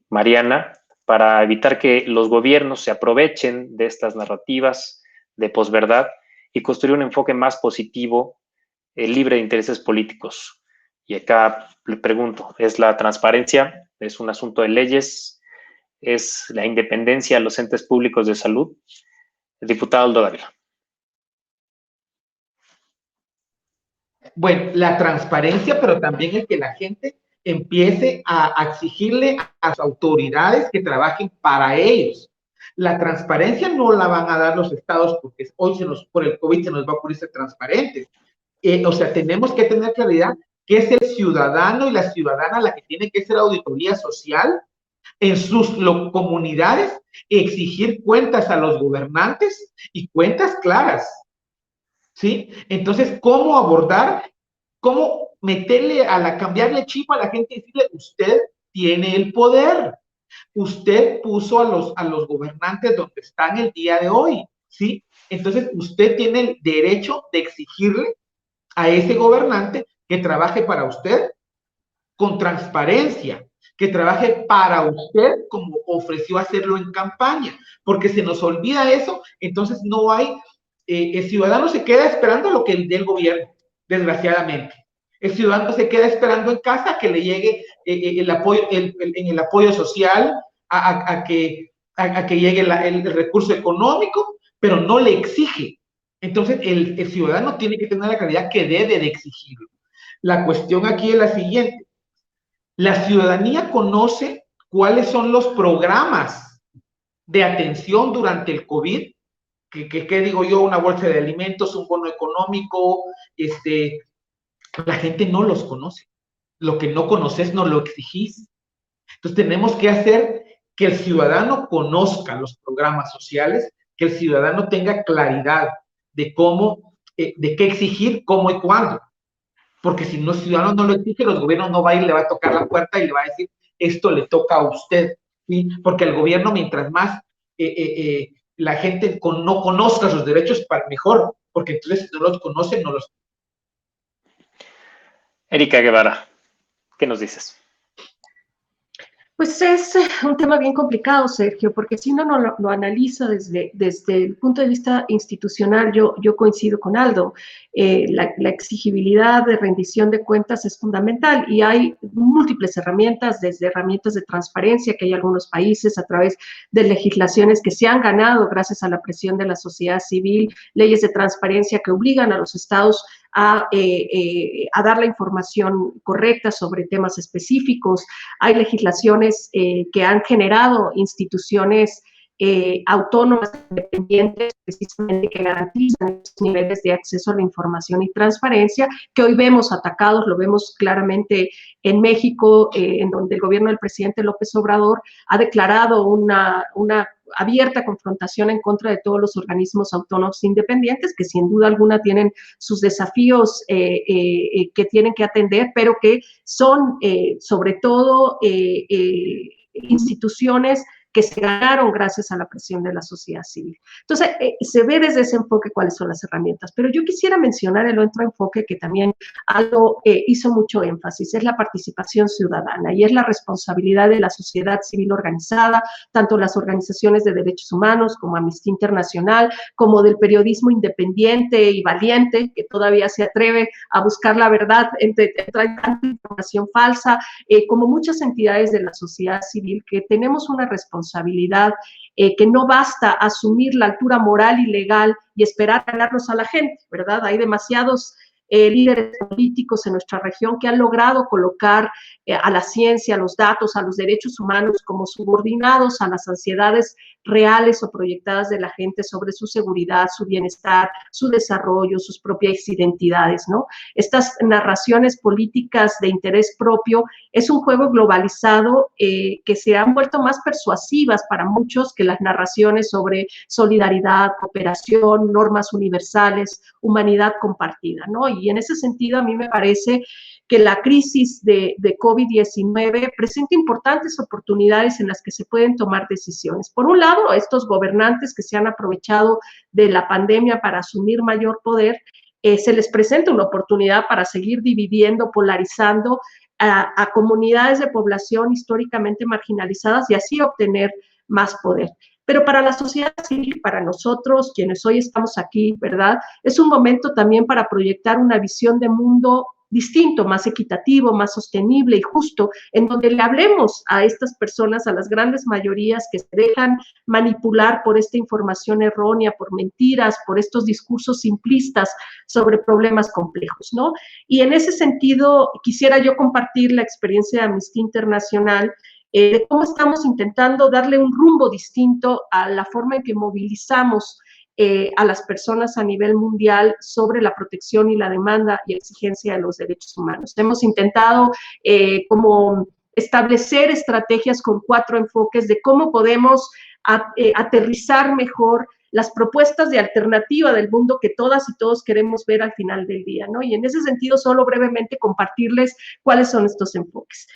Mariana, para evitar que los gobiernos se aprovechen de estas narrativas de posverdad y construir un enfoque más positivo, libre de intereses políticos. Y acá le pregunto, ¿es la transparencia? ¿Es un asunto de leyes? ¿Es la independencia de los entes públicos de salud? El diputado Aldo Dávila. Bueno, la transparencia, pero también el que la gente empiece a exigirle a las autoridades que trabajen para ellos. La transparencia no la van a dar los estados porque hoy por el COVID se nos va a ocurrir ser transparentes. O sea, tenemos que tener claridad que es el ciudadano y la ciudadana la que tiene que hacer auditoría social en sus comunidades, exigir cuentas a los gobernantes y cuentas claras. ¿Sí? Entonces, ¿cómo abordar? ¿Cómo cambiarle chip a la gente y decirle, usted tiene el poder? Usted puso a los gobernantes donde están el día de hoy, ¿sí? Entonces, usted tiene el derecho de exigirle a ese gobernante que trabaje para usted con transparencia, que trabaje para usted como ofreció hacerlo en campaña, porque se nos olvida eso, entonces no hay, el ciudadano se queda esperando lo que le dé el gobierno, desgraciadamente. El ciudadano se queda esperando en casa que le llegue el apoyo social, a que llegue el recurso económico, pero no le exige. Entonces, el ciudadano tiene que tener la calidad que debe de exigirlo. La cuestión aquí es la siguiente. La ciudadanía conoce cuáles son los programas de atención durante el COVID, ¿qué digo yo? Una bolsa de alimentos, un bono económico, la gente no los conoce. Lo que no conoces no lo exigís. Entonces tenemos que hacer que el ciudadano conozca los programas sociales, que el ciudadano tenga claridad de cómo, de qué exigir, cómo y cuándo. Porque si no, el ciudadano no lo exige, los gobiernos no va a ir, le va a tocar la puerta y le va a decir, esto le toca a usted, ¿sí? Porque el gobierno, mientras más la gente no conozca sus derechos, para mejor, porque entonces si no los conocen, no los... Erika Guevara, ¿qué nos dices? Pues es un tema bien complicado, Sergio, porque si uno lo analiza desde el punto de vista institucional, yo coincido con Aldo, la exigibilidad de rendición de cuentas es fundamental y hay múltiples herramientas, desde herramientas de transparencia que hay en algunos países a través de legislaciones que se han ganado gracias a la presión de la sociedad civil, leyes de transparencia que obligan a los estados a dar la información correcta sobre temas específicos. Hay legislaciones que han generado instituciones autónomas, independientes, precisamente que garantizan estos niveles de acceso a la información y transparencia, que hoy vemos atacados, lo vemos claramente en México, en donde el gobierno del presidente López Obrador ha declarado una abierta confrontación en contra de todos los organismos autónomos independientes, que sin duda alguna tienen sus desafíos que tienen que atender, pero que son sobre todo instituciones que se ganaron gracias a la presión de la sociedad civil. Entonces, se ve desde ese enfoque cuáles son las herramientas, pero yo quisiera mencionar el otro enfoque que también Aldo hizo mucho énfasis, es la participación ciudadana y es la responsabilidad de la sociedad civil organizada, tanto las organizaciones de derechos humanos como Amnistía Internacional, como del periodismo independiente y valiente, que todavía se atreve a buscar la verdad entre tanta información falsa, como muchas entidades de la sociedad civil que tenemos una responsabilidad que no basta asumir la altura moral y legal y esperar ganarnos a la gente, ¿verdad? Hay demasiados líderes políticos en nuestra región que han logrado colocar a la ciencia, a los datos, a los derechos humanos como subordinados a las ansiedades reales o proyectadas de la gente sobre su seguridad, su bienestar, su desarrollo, sus propias identidades, ¿no? Estas narraciones políticas de interés propio es un juego globalizado que se han vuelto más persuasivas para muchos que las narraciones sobre solidaridad, cooperación, normas universales, humanidad compartida, ¿no? Y en ese sentido a mí me parece que la crisis de COVID-19 presenta importantes oportunidades en las que se pueden tomar decisiones. Por un lado, estos gobernantes que se han aprovechado de la pandemia para asumir mayor poder, se les presenta una oportunidad para seguir dividiendo, polarizando a comunidades de población históricamente marginalizadas y así obtener más poder. Pero para la sociedad civil, para nosotros, quienes hoy estamos aquí, ¿verdad? Es un momento también para proyectar una visión de mundo distinto, más equitativo, más sostenible y justo, en donde le hablemos a estas personas, a las grandes mayorías que se dejan manipular por esta información errónea, por mentiras, por estos discursos simplistas sobre problemas complejos, ¿no? Y en ese sentido, quisiera yo compartir la experiencia de Amnistía Internacional, de cómo estamos intentando darle un rumbo distinto a la forma en que movilizamos a las personas a nivel mundial sobre la protección y la demanda y exigencia de los derechos humanos. Hemos intentado como establecer estrategias con 4 enfoques de cómo podemos aterrizar mejor las propuestas de alternativa del mundo que todas y todos queremos ver al final del día, ¿no? Y en ese sentido, solo brevemente compartirles cuáles son estos enfoques.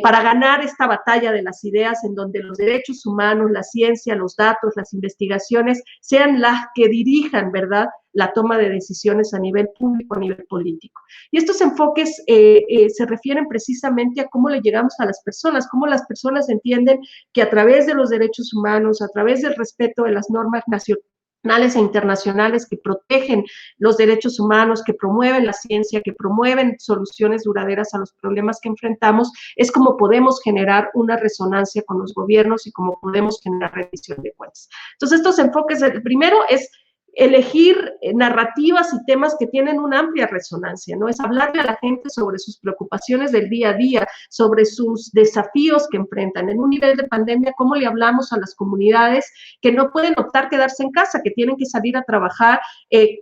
Para ganar esta batalla de las ideas en donde los derechos humanos, la ciencia, los datos, las investigaciones sean las que dirijan, ¿verdad?, la toma de decisiones a nivel público, a nivel político. Y estos enfoques se refieren precisamente a cómo le llegamos a las personas, cómo las personas entienden que a través de los derechos humanos, a través del respeto de las normas nacionales e internacionales que protegen los derechos humanos, que promueven la ciencia, que promueven soluciones duraderas a los problemas que enfrentamos, es como podemos generar una resonancia con los gobiernos y como podemos generar rendición de cuentas. Entonces, estos enfoques, el primero es elegir narrativas y temas que tienen una amplia resonancia, ¿no? Es hablarle a la gente sobre sus preocupaciones del día a día, sobre sus desafíos que enfrentan. En un nivel de pandemia, ¿cómo le hablamos a las comunidades que no pueden optar quedarse en casa, que tienen que salir a trabajar, que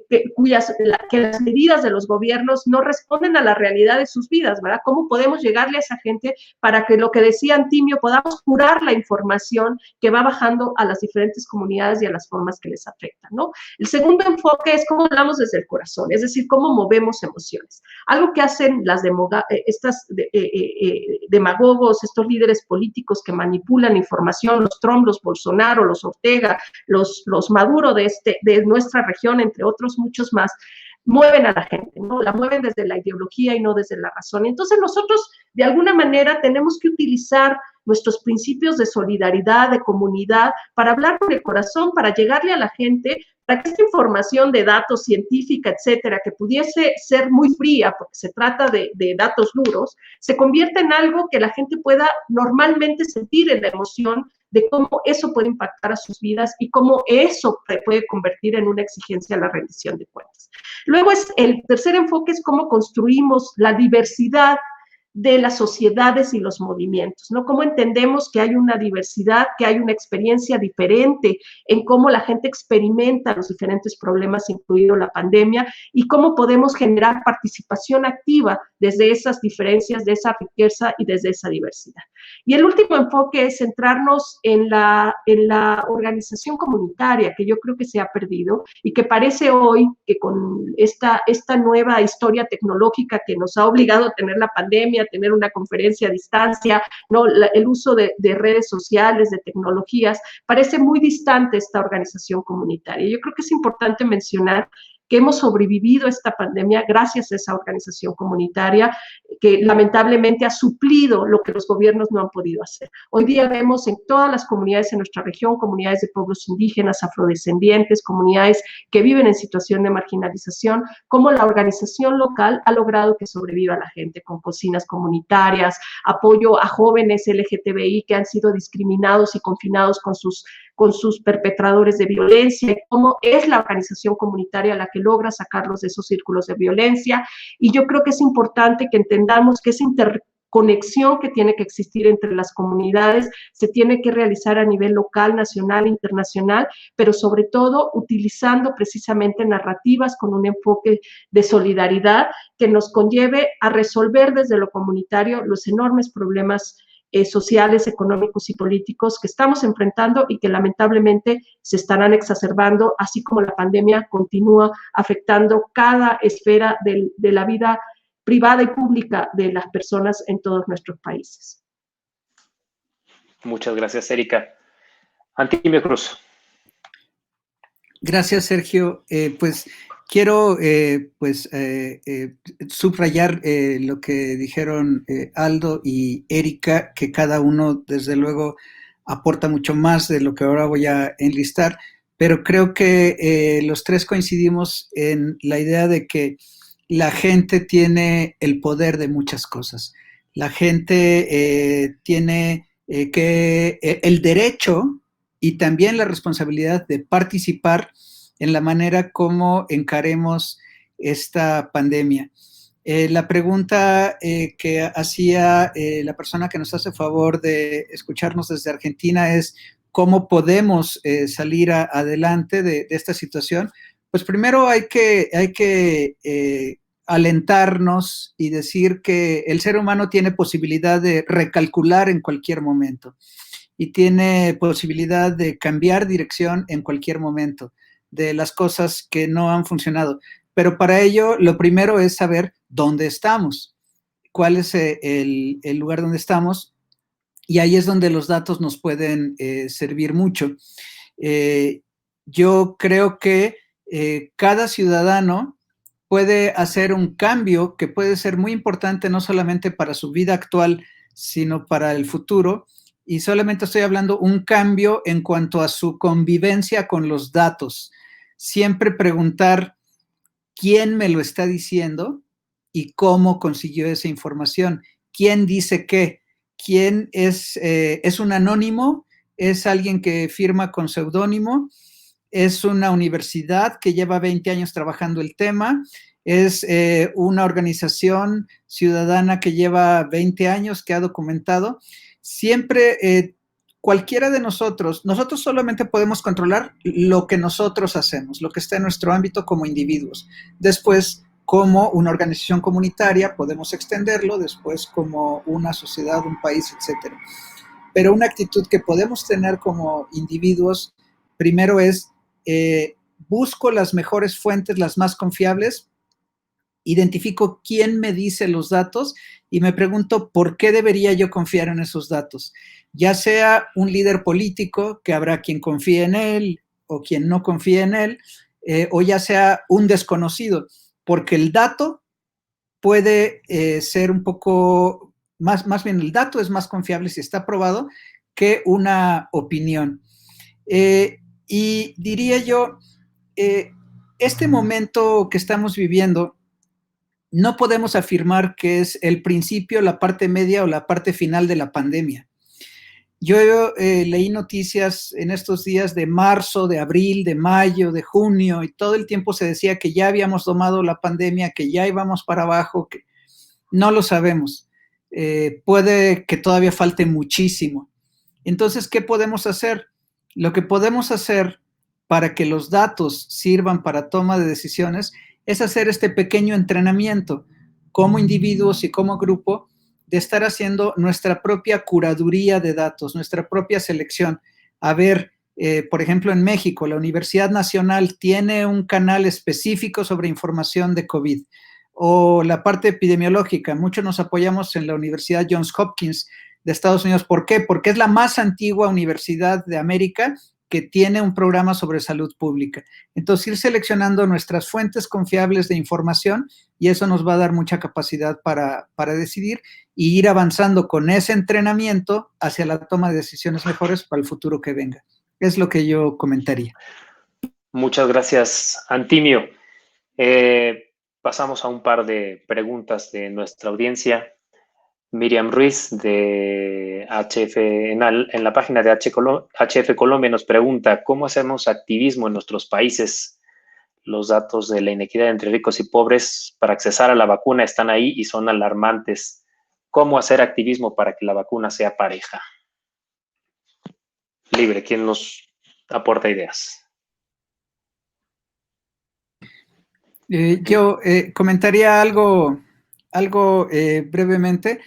las medidas de los gobiernos no responden a la realidad de sus vidas, ¿verdad? ¿Cómo podemos llegarle a esa gente para que, lo que decía Antimio, podamos curar la información que va bajando a las diferentes comunidades y a las formas que les afectan, ¿no? El segundo enfoque es cómo hablamos desde el corazón, es decir, cómo movemos emociones. Algo que hacen demagogos, estos líderes políticos que manipulan información, los Trump, los Bolsonaro, los Ortega, los Maduro de nuestra región, entre otros muchos más, mueven a la gente, ¿no? La mueven desde la ideología y no desde la razón. Entonces nosotros, de alguna manera, tenemos que utilizar nuestros principios de solidaridad, de comunidad, para hablar con el corazón, para llegarle a la gente, para que esta información de datos científica, etcétera, que pudiese ser muy fría, porque se trata de datos duros, se convierta en algo que la gente pueda normalmente sentir en la emoción de cómo eso puede impactar a sus vidas y cómo eso se puede convertir en una exigencia a la rendición de cuentas. Luego, el tercer enfoque es cómo construimos la diversidad de las sociedades y los movimientos, ¿no? Cómo entendemos que hay una diversidad, que hay una experiencia diferente en cómo la gente experimenta los diferentes problemas, incluido la pandemia, y cómo podemos generar participación activa desde esas diferencias, de esa riqueza y desde esa diversidad. Y el último enfoque es centrarnos en la organización comunitaria, que yo creo que se ha perdido y que parece hoy que con esta nueva historia tecnológica que nos ha obligado a tener la pandemia, a tener una conferencia a distancia, ¿no? El uso de redes sociales, de tecnologías, parece muy distante esta organización comunitaria. Yo creo que es importante mencionar que hemos sobrevivido a esta pandemia gracias a esa organización comunitaria que lamentablemente ha suplido lo que los gobiernos no han podido hacer. Hoy día vemos en todas las comunidades en nuestra región, comunidades de pueblos indígenas, afrodescendientes, comunidades que viven en situación de marginalización, cómo la organización local ha logrado que sobreviva la gente con cocinas comunitarias, apoyo a jóvenes LGTBI que han sido discriminados y confinados con sus perpetradores de violencia, y cómo es la organización comunitaria la que logra sacarlos de esos círculos de violencia. Y yo creo que es importante que entendamos que esa interconexión que tiene que existir entre las comunidades se tiene que realizar a nivel local, nacional, internacional, pero sobre todo utilizando precisamente narrativas con un enfoque de solidaridad que nos conlleve a resolver desde lo comunitario los enormes problemas sociales, económicos y políticos que estamos enfrentando y que lamentablemente se estarán exacerbando, así como la pandemia continúa afectando cada esfera de la vida privada y pública de las personas en todos nuestros países. Muchas gracias, Erika. Antimio Cruz. Gracias, Sergio. Pues quiero subrayar lo que dijeron Aldo y Erika, que cada uno, desde luego, aporta mucho más de lo que ahora voy a enlistar, pero creo que los tres coincidimos en la idea de que la gente tiene el poder de muchas cosas. La gente tiene el derecho y también la responsabilidad de participar en la manera como encaremos esta pandemia. La pregunta que hacía la persona que nos hace favor de escucharnos desde Argentina es ¿cómo podemos salir adelante de esta situación? Pues primero hay que alentarnos y decir que el ser humano tiene posibilidad de recalcular en cualquier momento y tiene posibilidad de cambiar dirección en cualquier momento de las cosas que no han funcionado. Pero para ello, lo primero es saber dónde estamos, cuál es el lugar donde estamos, y ahí es donde los datos nos pueden servir mucho. Yo creo que cada ciudadano puede hacer un cambio que puede ser muy importante no solamente para su vida actual, sino para el futuro. Y solamente estoy hablando un cambio en cuanto a su convivencia con los datos. Siempre preguntar quién me lo está diciendo y cómo consiguió esa información. ¿Quién dice qué? ¿Quién es un anónimo? ¿Es alguien que firma con seudónimo? ¿Es una universidad que lleva 20 años trabajando el tema? ¿Es una organización ciudadana que lleva 20 años, que ha documentado? Siempre, cualquiera de nosotros solamente podemos controlar lo que nosotros hacemos, lo que está en nuestro ámbito como individuos. Después, como una organización comunitaria, podemos extenderlo, después como una sociedad, un país, etc. Pero una actitud que podemos tener como individuos, primero es, busco las mejores fuentes, las más confiables, identifico quién me dice los datos y me pregunto por qué debería yo confiar en esos datos. Ya sea un líder político, que habrá quien confíe en él o quien no confíe en él, o ya sea un desconocido, porque el dato puede ser un poco, más bien el dato es más confiable si está probado que una opinión. Y diría yo, este momento que estamos viviendo, no podemos afirmar que es el principio, la parte media o la parte final de la pandemia. Yo leí noticias en estos días de marzo, de abril, de mayo, de junio, y todo el tiempo se decía que ya habíamos domado la pandemia, que ya íbamos para abajo, que no lo sabemos. Puede que todavía falte muchísimo. Entonces, ¿qué podemos hacer? Lo que podemos hacer para que los datos sirvan para toma de decisiones es hacer este pequeño entrenamiento. como individuos y como grupo, de estar haciendo nuestra propia curaduría de datos, nuestra propia selección. A ver, por ejemplo, en México, la Universidad Nacional tiene un canal específico sobre información de COVID, o la parte epidemiológica. Muchos nos apoyamos en la Universidad Johns Hopkins de Estados Unidos. ¿Por qué? Porque es la más antigua universidad de América que tiene un programa sobre salud pública. Entonces, ir seleccionando nuestras fuentes confiables de información, y eso nos va a dar mucha capacidad para decidir y ir avanzando con ese entrenamiento hacia la toma de decisiones mejores para el futuro que venga. Es lo que yo comentaría. Muchas gracias, Antimio. Pasamos a un par de preguntas de nuestra audiencia. Miriam Ruiz de HF, en la página de HF Colombia nos pregunta, ¿cómo hacemos activismo en nuestros países? Los datos de la inequidad entre ricos y pobres para accesar a la vacuna están ahí y son alarmantes. ¿Cómo hacer activismo para que la vacuna sea pareja? Libre, ¿quién nos aporta ideas? Yo comentaría algo brevemente.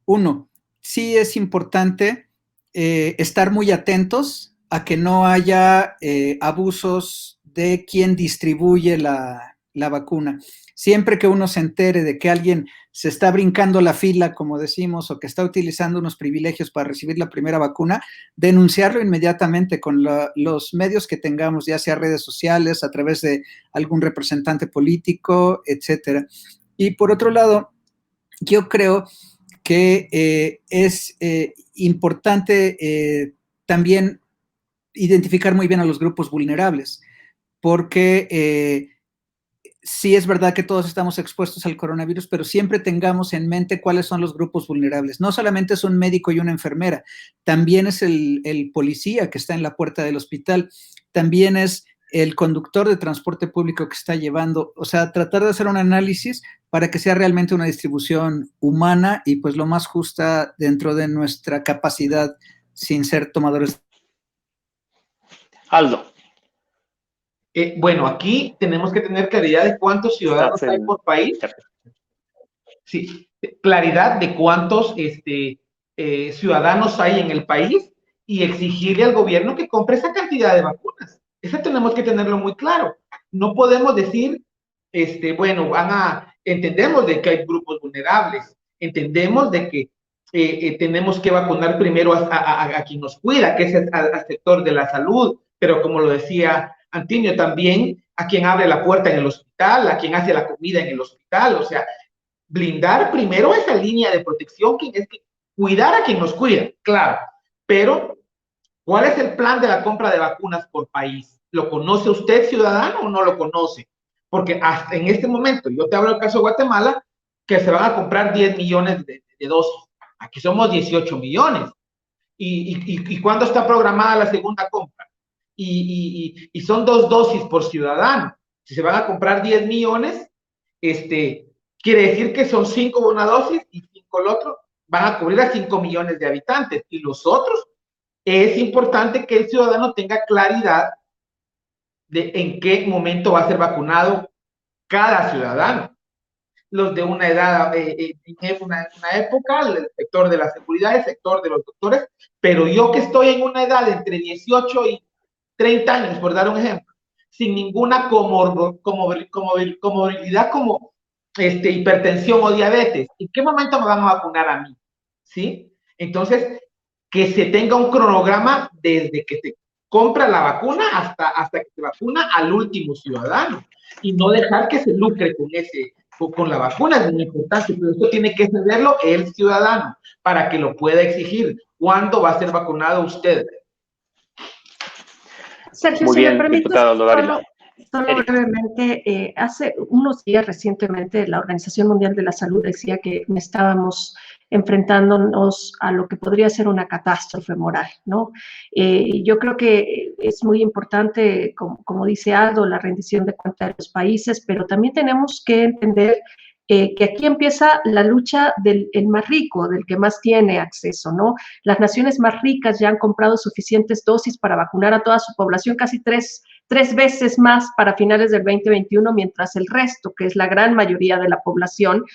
Uno, sí es importante estar muy atentos a que no haya abusos de quien distribuye la vacuna. Siempre que uno se entere de que alguien se está brincando la fila, como decimos, o que está utilizando unos privilegios para recibir la primera vacuna, denunciarlo inmediatamente con los medios que tengamos, ya sea redes sociales, a través de algún representante político, etcétera. Y por otro lado, yo creo que es importante también identificar muy bien a los grupos vulnerables, porque sí es verdad que todos estamos expuestos al coronavirus, pero siempre tengamos en mente cuáles son los grupos vulnerables. No solamente es un médico y una enfermera, también es el policía que está en la puerta del hospital, también es el conductor de transporte público que está llevando, o sea, tratar de hacer un análisis para que sea realmente una distribución humana y pues lo más justa dentro de nuestra capacidad sin ser tomadores. Aldo. Bueno, aquí tenemos que tener claridad de cuántos ciudadanos hay por país. Sí, claridad de cuántos ciudadanos hay en el país y exigirle al gobierno que compre esa cantidad de vacunas. Eso tenemos que tenerlo muy claro. No podemos decir, bueno, entendemos de que hay grupos vulnerables, entendemos de que tenemos que vacunar primero a quien nos cuida, que es al sector de la salud, pero como lo decía Antonio, también a quien abre la puerta en el hospital, a quien hace la comida en el hospital, o sea, blindar primero esa línea de protección, que es que cuidar a quien nos cuida, claro, pero ¿cuál es el plan de la compra de vacunas por país? ¿Lo conoce usted, ciudadano, o no lo conoce? Porque hasta en este momento, yo te hablo del caso de Guatemala, que se van a comprar 10 millones de dosis. Aquí somos 18 millones. ¿Y cuándo está programada la segunda compra? Y son 2 dosis por ciudadano. Si se van a comprar 10 millones, quiere decir que son 5 una dosis y 5 el otro, van a cubrir a 5 millones de habitantes. Y los otros, es importante que el ciudadano tenga claridad de en qué momento va a ser vacunado cada ciudadano. Los de una edad, una época, el sector de la seguridad, el sector de los doctores, pero yo que estoy en una edad entre 18 y 30 años, por dar un ejemplo, sin ninguna comorbilidad como hipertensión o diabetes, ¿en qué momento me van a vacunar a mí? ¿Sí? Entonces, que se tenga un cronograma desde que se compra la vacuna hasta que se vacuna al último ciudadano, y no dejar que se lucre con la vacuna. Es muy importante, pero esto tiene que saberlo el ciudadano para que lo pueda exigir. ¿Cuándo va a ser vacunado usted? Sergio, muy si bien, me permite, diputado Lodarila. Solo brevemente, hace unos días recientemente la Organización Mundial de la Salud decía que estábamos enfrentándonos a lo que podría ser una catástrofe moral, ¿no? Yo creo que es muy importante, como dice Aldo, la rendición de cuentas de los países, pero también tenemos que entender que aquí empieza la lucha del más rico, del que más tiene acceso, ¿no? Las naciones más ricas ya han comprado suficientes dosis para vacunar a toda su población, casi 3 3 veces más para finales del 2021, mientras el resto, que es la gran mayoría de la población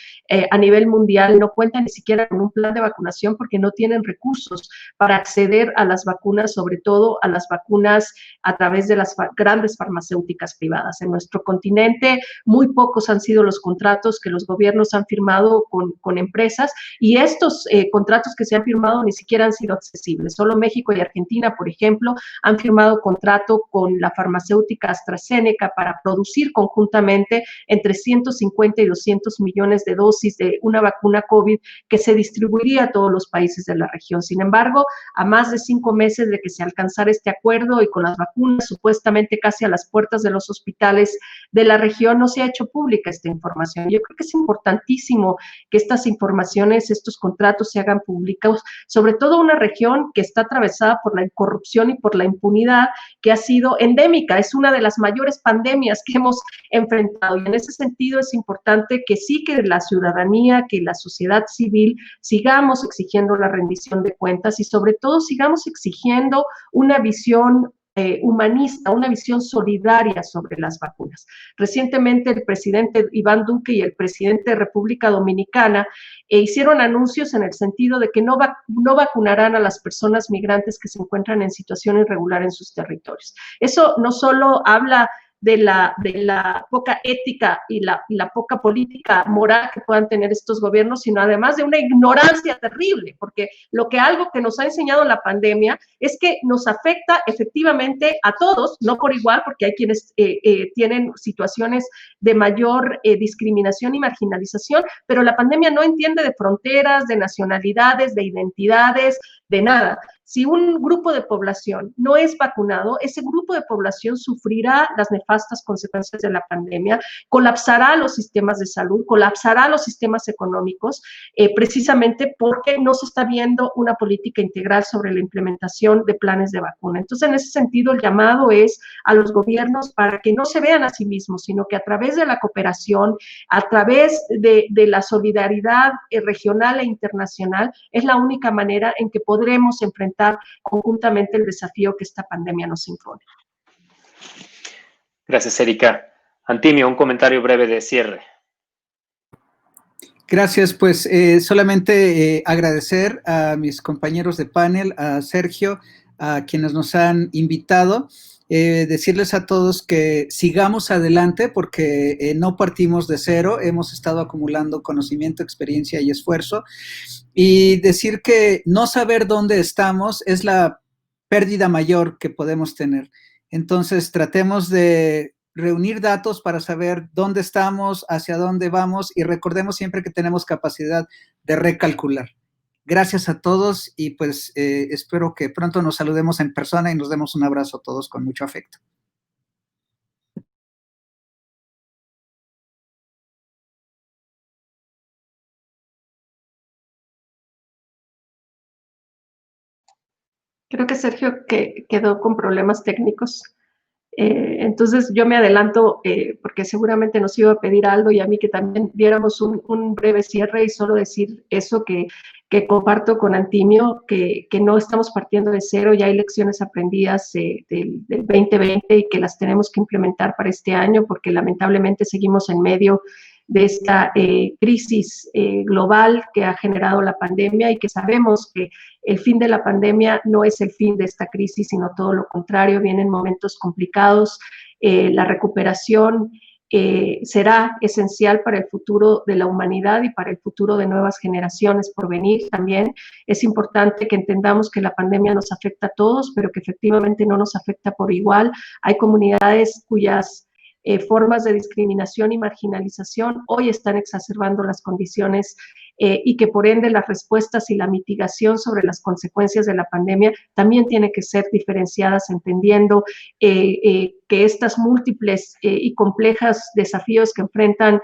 a nivel mundial, no cuenta ni siquiera con un plan de vacunación porque no tienen recursos para acceder a las vacunas, sobre todo a las vacunas a través de las grandes farmacéuticas privadas. En nuestro continente, muy pocos han sido los contratos que los gobiernos han firmado con empresas, y estos contratos que se han firmado ni siquiera han sido accesibles. Solo México y Argentina, por ejemplo, han firmado contrato con la farmacéutica AstraZeneca para producir conjuntamente entre 150 y 200 millones de dosis de una vacuna COVID que se distribuiría a todos los países de la región. Sin embargo, a más de 5 meses de que se alcanzara este acuerdo y con las vacunas supuestamente casi a las puertas de los hospitales de la región, no se ha hecho pública esta información. Yo creo que es importantísimo que estas informaciones, estos contratos se hagan públicos, sobre todo una región que está atravesada por la corrupción y por la impunidad, que ha sido endémica, es una de las mayores pandemias que hemos enfrentado, y en ese sentido es importante que sí, que la ciudadanía, que la sociedad civil sigamos exigiendo la rendición de cuentas y sobre todo sigamos exigiendo una visión humanista, una visión solidaria sobre las vacunas. Recientemente el presidente Iván Duque y el presidente de República Dominicana hicieron anuncios en el sentido de que no vacunarán a las personas migrantes que se encuentran en situación irregular en sus territorios. Eso no solo habla de la poca ética y la poca política moral que puedan tener estos gobiernos, sino además de una ignorancia terrible, porque algo que nos ha enseñado la pandemia es que nos afecta efectivamente a todos, no por igual, porque hay quienes tienen situaciones de mayor discriminación y marginalización, pero la pandemia no entiende de fronteras, de nacionalidades, de identidades, de nada. Si un grupo de población no es vacunado, ese grupo de población sufrirá las nefastas consecuencias de la pandemia, colapsará los sistemas de salud, colapsará los sistemas económicos, precisamente porque no se está viendo una política integral sobre la implementación de planes de vacuna. Entonces, en ese sentido, el llamado es a los gobiernos para que no se vean a sí mismos, sino que a través de la cooperación, a través de la solidaridad regional e internacional, es la única manera en que podremos enfrentar conjuntamente el desafío que esta pandemia nos impone. Gracias, Erika. Antimio, un comentario breve de cierre. Gracias, pues solamente agradecer a mis compañeros de panel, a Sergio, a quienes nos han invitado, decirles a todos que sigamos adelante porque no partimos de cero, hemos estado acumulando conocimiento, experiencia y esfuerzo, y decir que no saber dónde estamos es la pérdida mayor que podemos tener. Entonces, tratemos de reunir datos para saber dónde estamos, hacia dónde vamos, y recordemos siempre que tenemos capacidad de recalcular. Gracias a todos y pues espero que pronto nos saludemos en persona y nos demos un abrazo a todos con mucho afecto. Creo que Sergio quedó con problemas técnicos. Entonces yo me adelanto porque seguramente nos iba a pedir Aldo y a mí que también diéramos un breve cierre y solo decir eso que comparto con Antimio, que no estamos partiendo de cero, ya hay lecciones aprendidas del 2020 y que las tenemos que implementar para este año porque lamentablemente seguimos en medio de esta crisis global que ha generado la pandemia y que sabemos que el fin de la pandemia no es el fin de esta crisis, sino todo lo contrario, vienen momentos complicados, la recuperación será esencial para el futuro de la humanidad y para el futuro de nuevas generaciones por venir. También es importante que entendamos que la pandemia nos afecta a todos, pero que efectivamente no nos afecta por igual. Hay comunidades cuyas formas de discriminación y marginalización hoy están exacerbando las condiciones y que por ende las respuestas y la mitigación sobre las consecuencias de la pandemia también tienen que ser diferenciadas, entendiendo que estas múltiples y complejas desafíos que enfrentan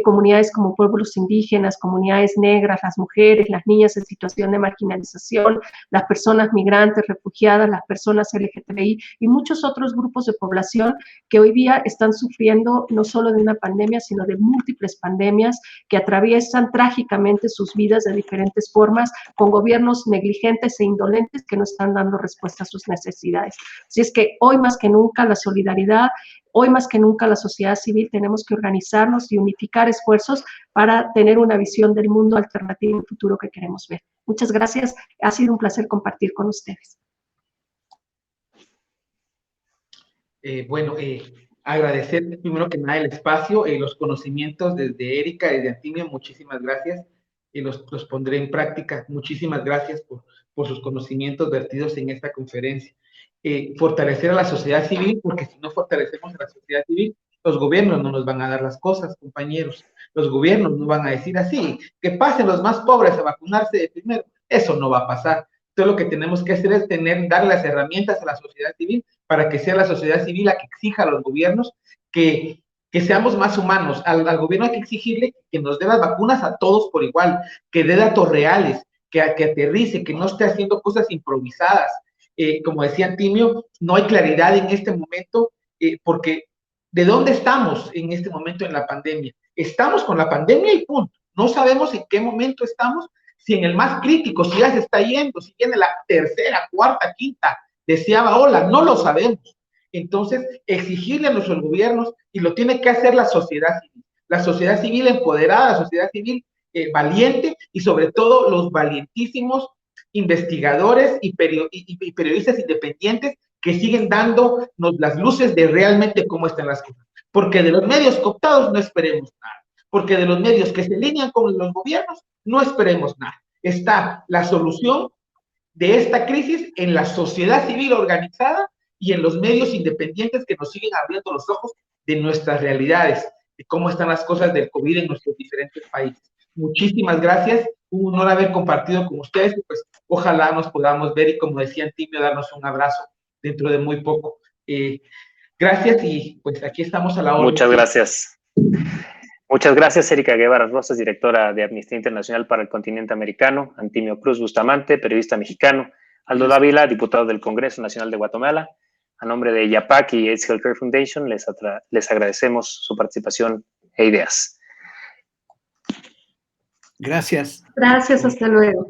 comunidades como pueblos indígenas, comunidades negras, las mujeres, las niñas en situación de marginalización, las personas migrantes, refugiadas, las personas LGTBI y muchos otros grupos de población que hoy día están sufriendo no solo de una pandemia, sino de múltiples pandemias que atraviesan trágicamente sus vidas de diferentes formas, con gobiernos negligentes e indolentes que no están dando respuesta a sus necesidades. Así es que hoy más que nunca la solidaridad solidaridad. Hoy más que nunca la sociedad civil tenemos que organizarnos y unificar esfuerzos para tener una visión del mundo alternativo y futuro que queremos ver. Muchas gracias. Ha sido un placer compartir con ustedes. Agradecer primero que nada el espacio, los conocimientos desde Erika, desde Antimio, muchísimas gracias. Los pondré en práctica. Muchísimas gracias por sus conocimientos vertidos en esta conferencia. Fortalecer a la sociedad civil, porque si no fortalecemos a la sociedad civil, los gobiernos no nos van a dar las cosas, compañeros. Los gobiernos no van a decir así, que pasen los más pobres a vacunarse de primero. Eso no va a pasar. Entonces lo que tenemos que hacer es dar las herramientas a la sociedad civil para que sea la sociedad civil la que exija a los gobiernos que seamos más humanos. Al gobierno hay que exigirle que nos dé las vacunas a todos por igual, que dé datos reales, que aterrice, que no esté haciendo cosas improvisadas. Como decía Antimio, no hay claridad en este momento, porque ¿de dónde estamos en este momento en la pandemia? Estamos con la pandemia y punto. No sabemos en qué momento estamos, si en el más crítico, si ya se está yendo, si viene la tercera, cuarta, quinta, deseaba ola, no lo sabemos. Entonces, exigirle a nuestros gobiernos, y lo tiene que hacer la sociedad civil empoderada, la sociedad civil valiente, y sobre todo los valientísimos investigadores y periodistas independientes que siguen dándonos las luces de realmente cómo están las cosas. Porque de los medios cooptados no esperemos nada. Porque de los medios que se alinean con los gobiernos no esperemos nada. Está la solución de esta crisis en la sociedad civil organizada y en los medios independientes que nos siguen abriendo los ojos de nuestras realidades, de cómo están las cosas del COVID en nuestros diferentes países. Muchísimas gracias. Un honor haber compartido con ustedes. Pues ojalá nos podamos ver y, como decía Antimio, darnos un abrazo dentro de muy poco. Gracias, y pues aquí estamos a la hora. Muchas gracias. Muchas gracias, Erika Guevara Rosas, directora de Amnistía Internacional para el Continente Americano, Antimio Cruz Bustamante, periodista mexicano, Aldo Dávila, diputado del Congreso Nacional de Guatemala. A nombre de YAPAC y AIDS Healthcare Foundation, les agradecemos su participación e ideas. Gracias. Gracias, hasta luego.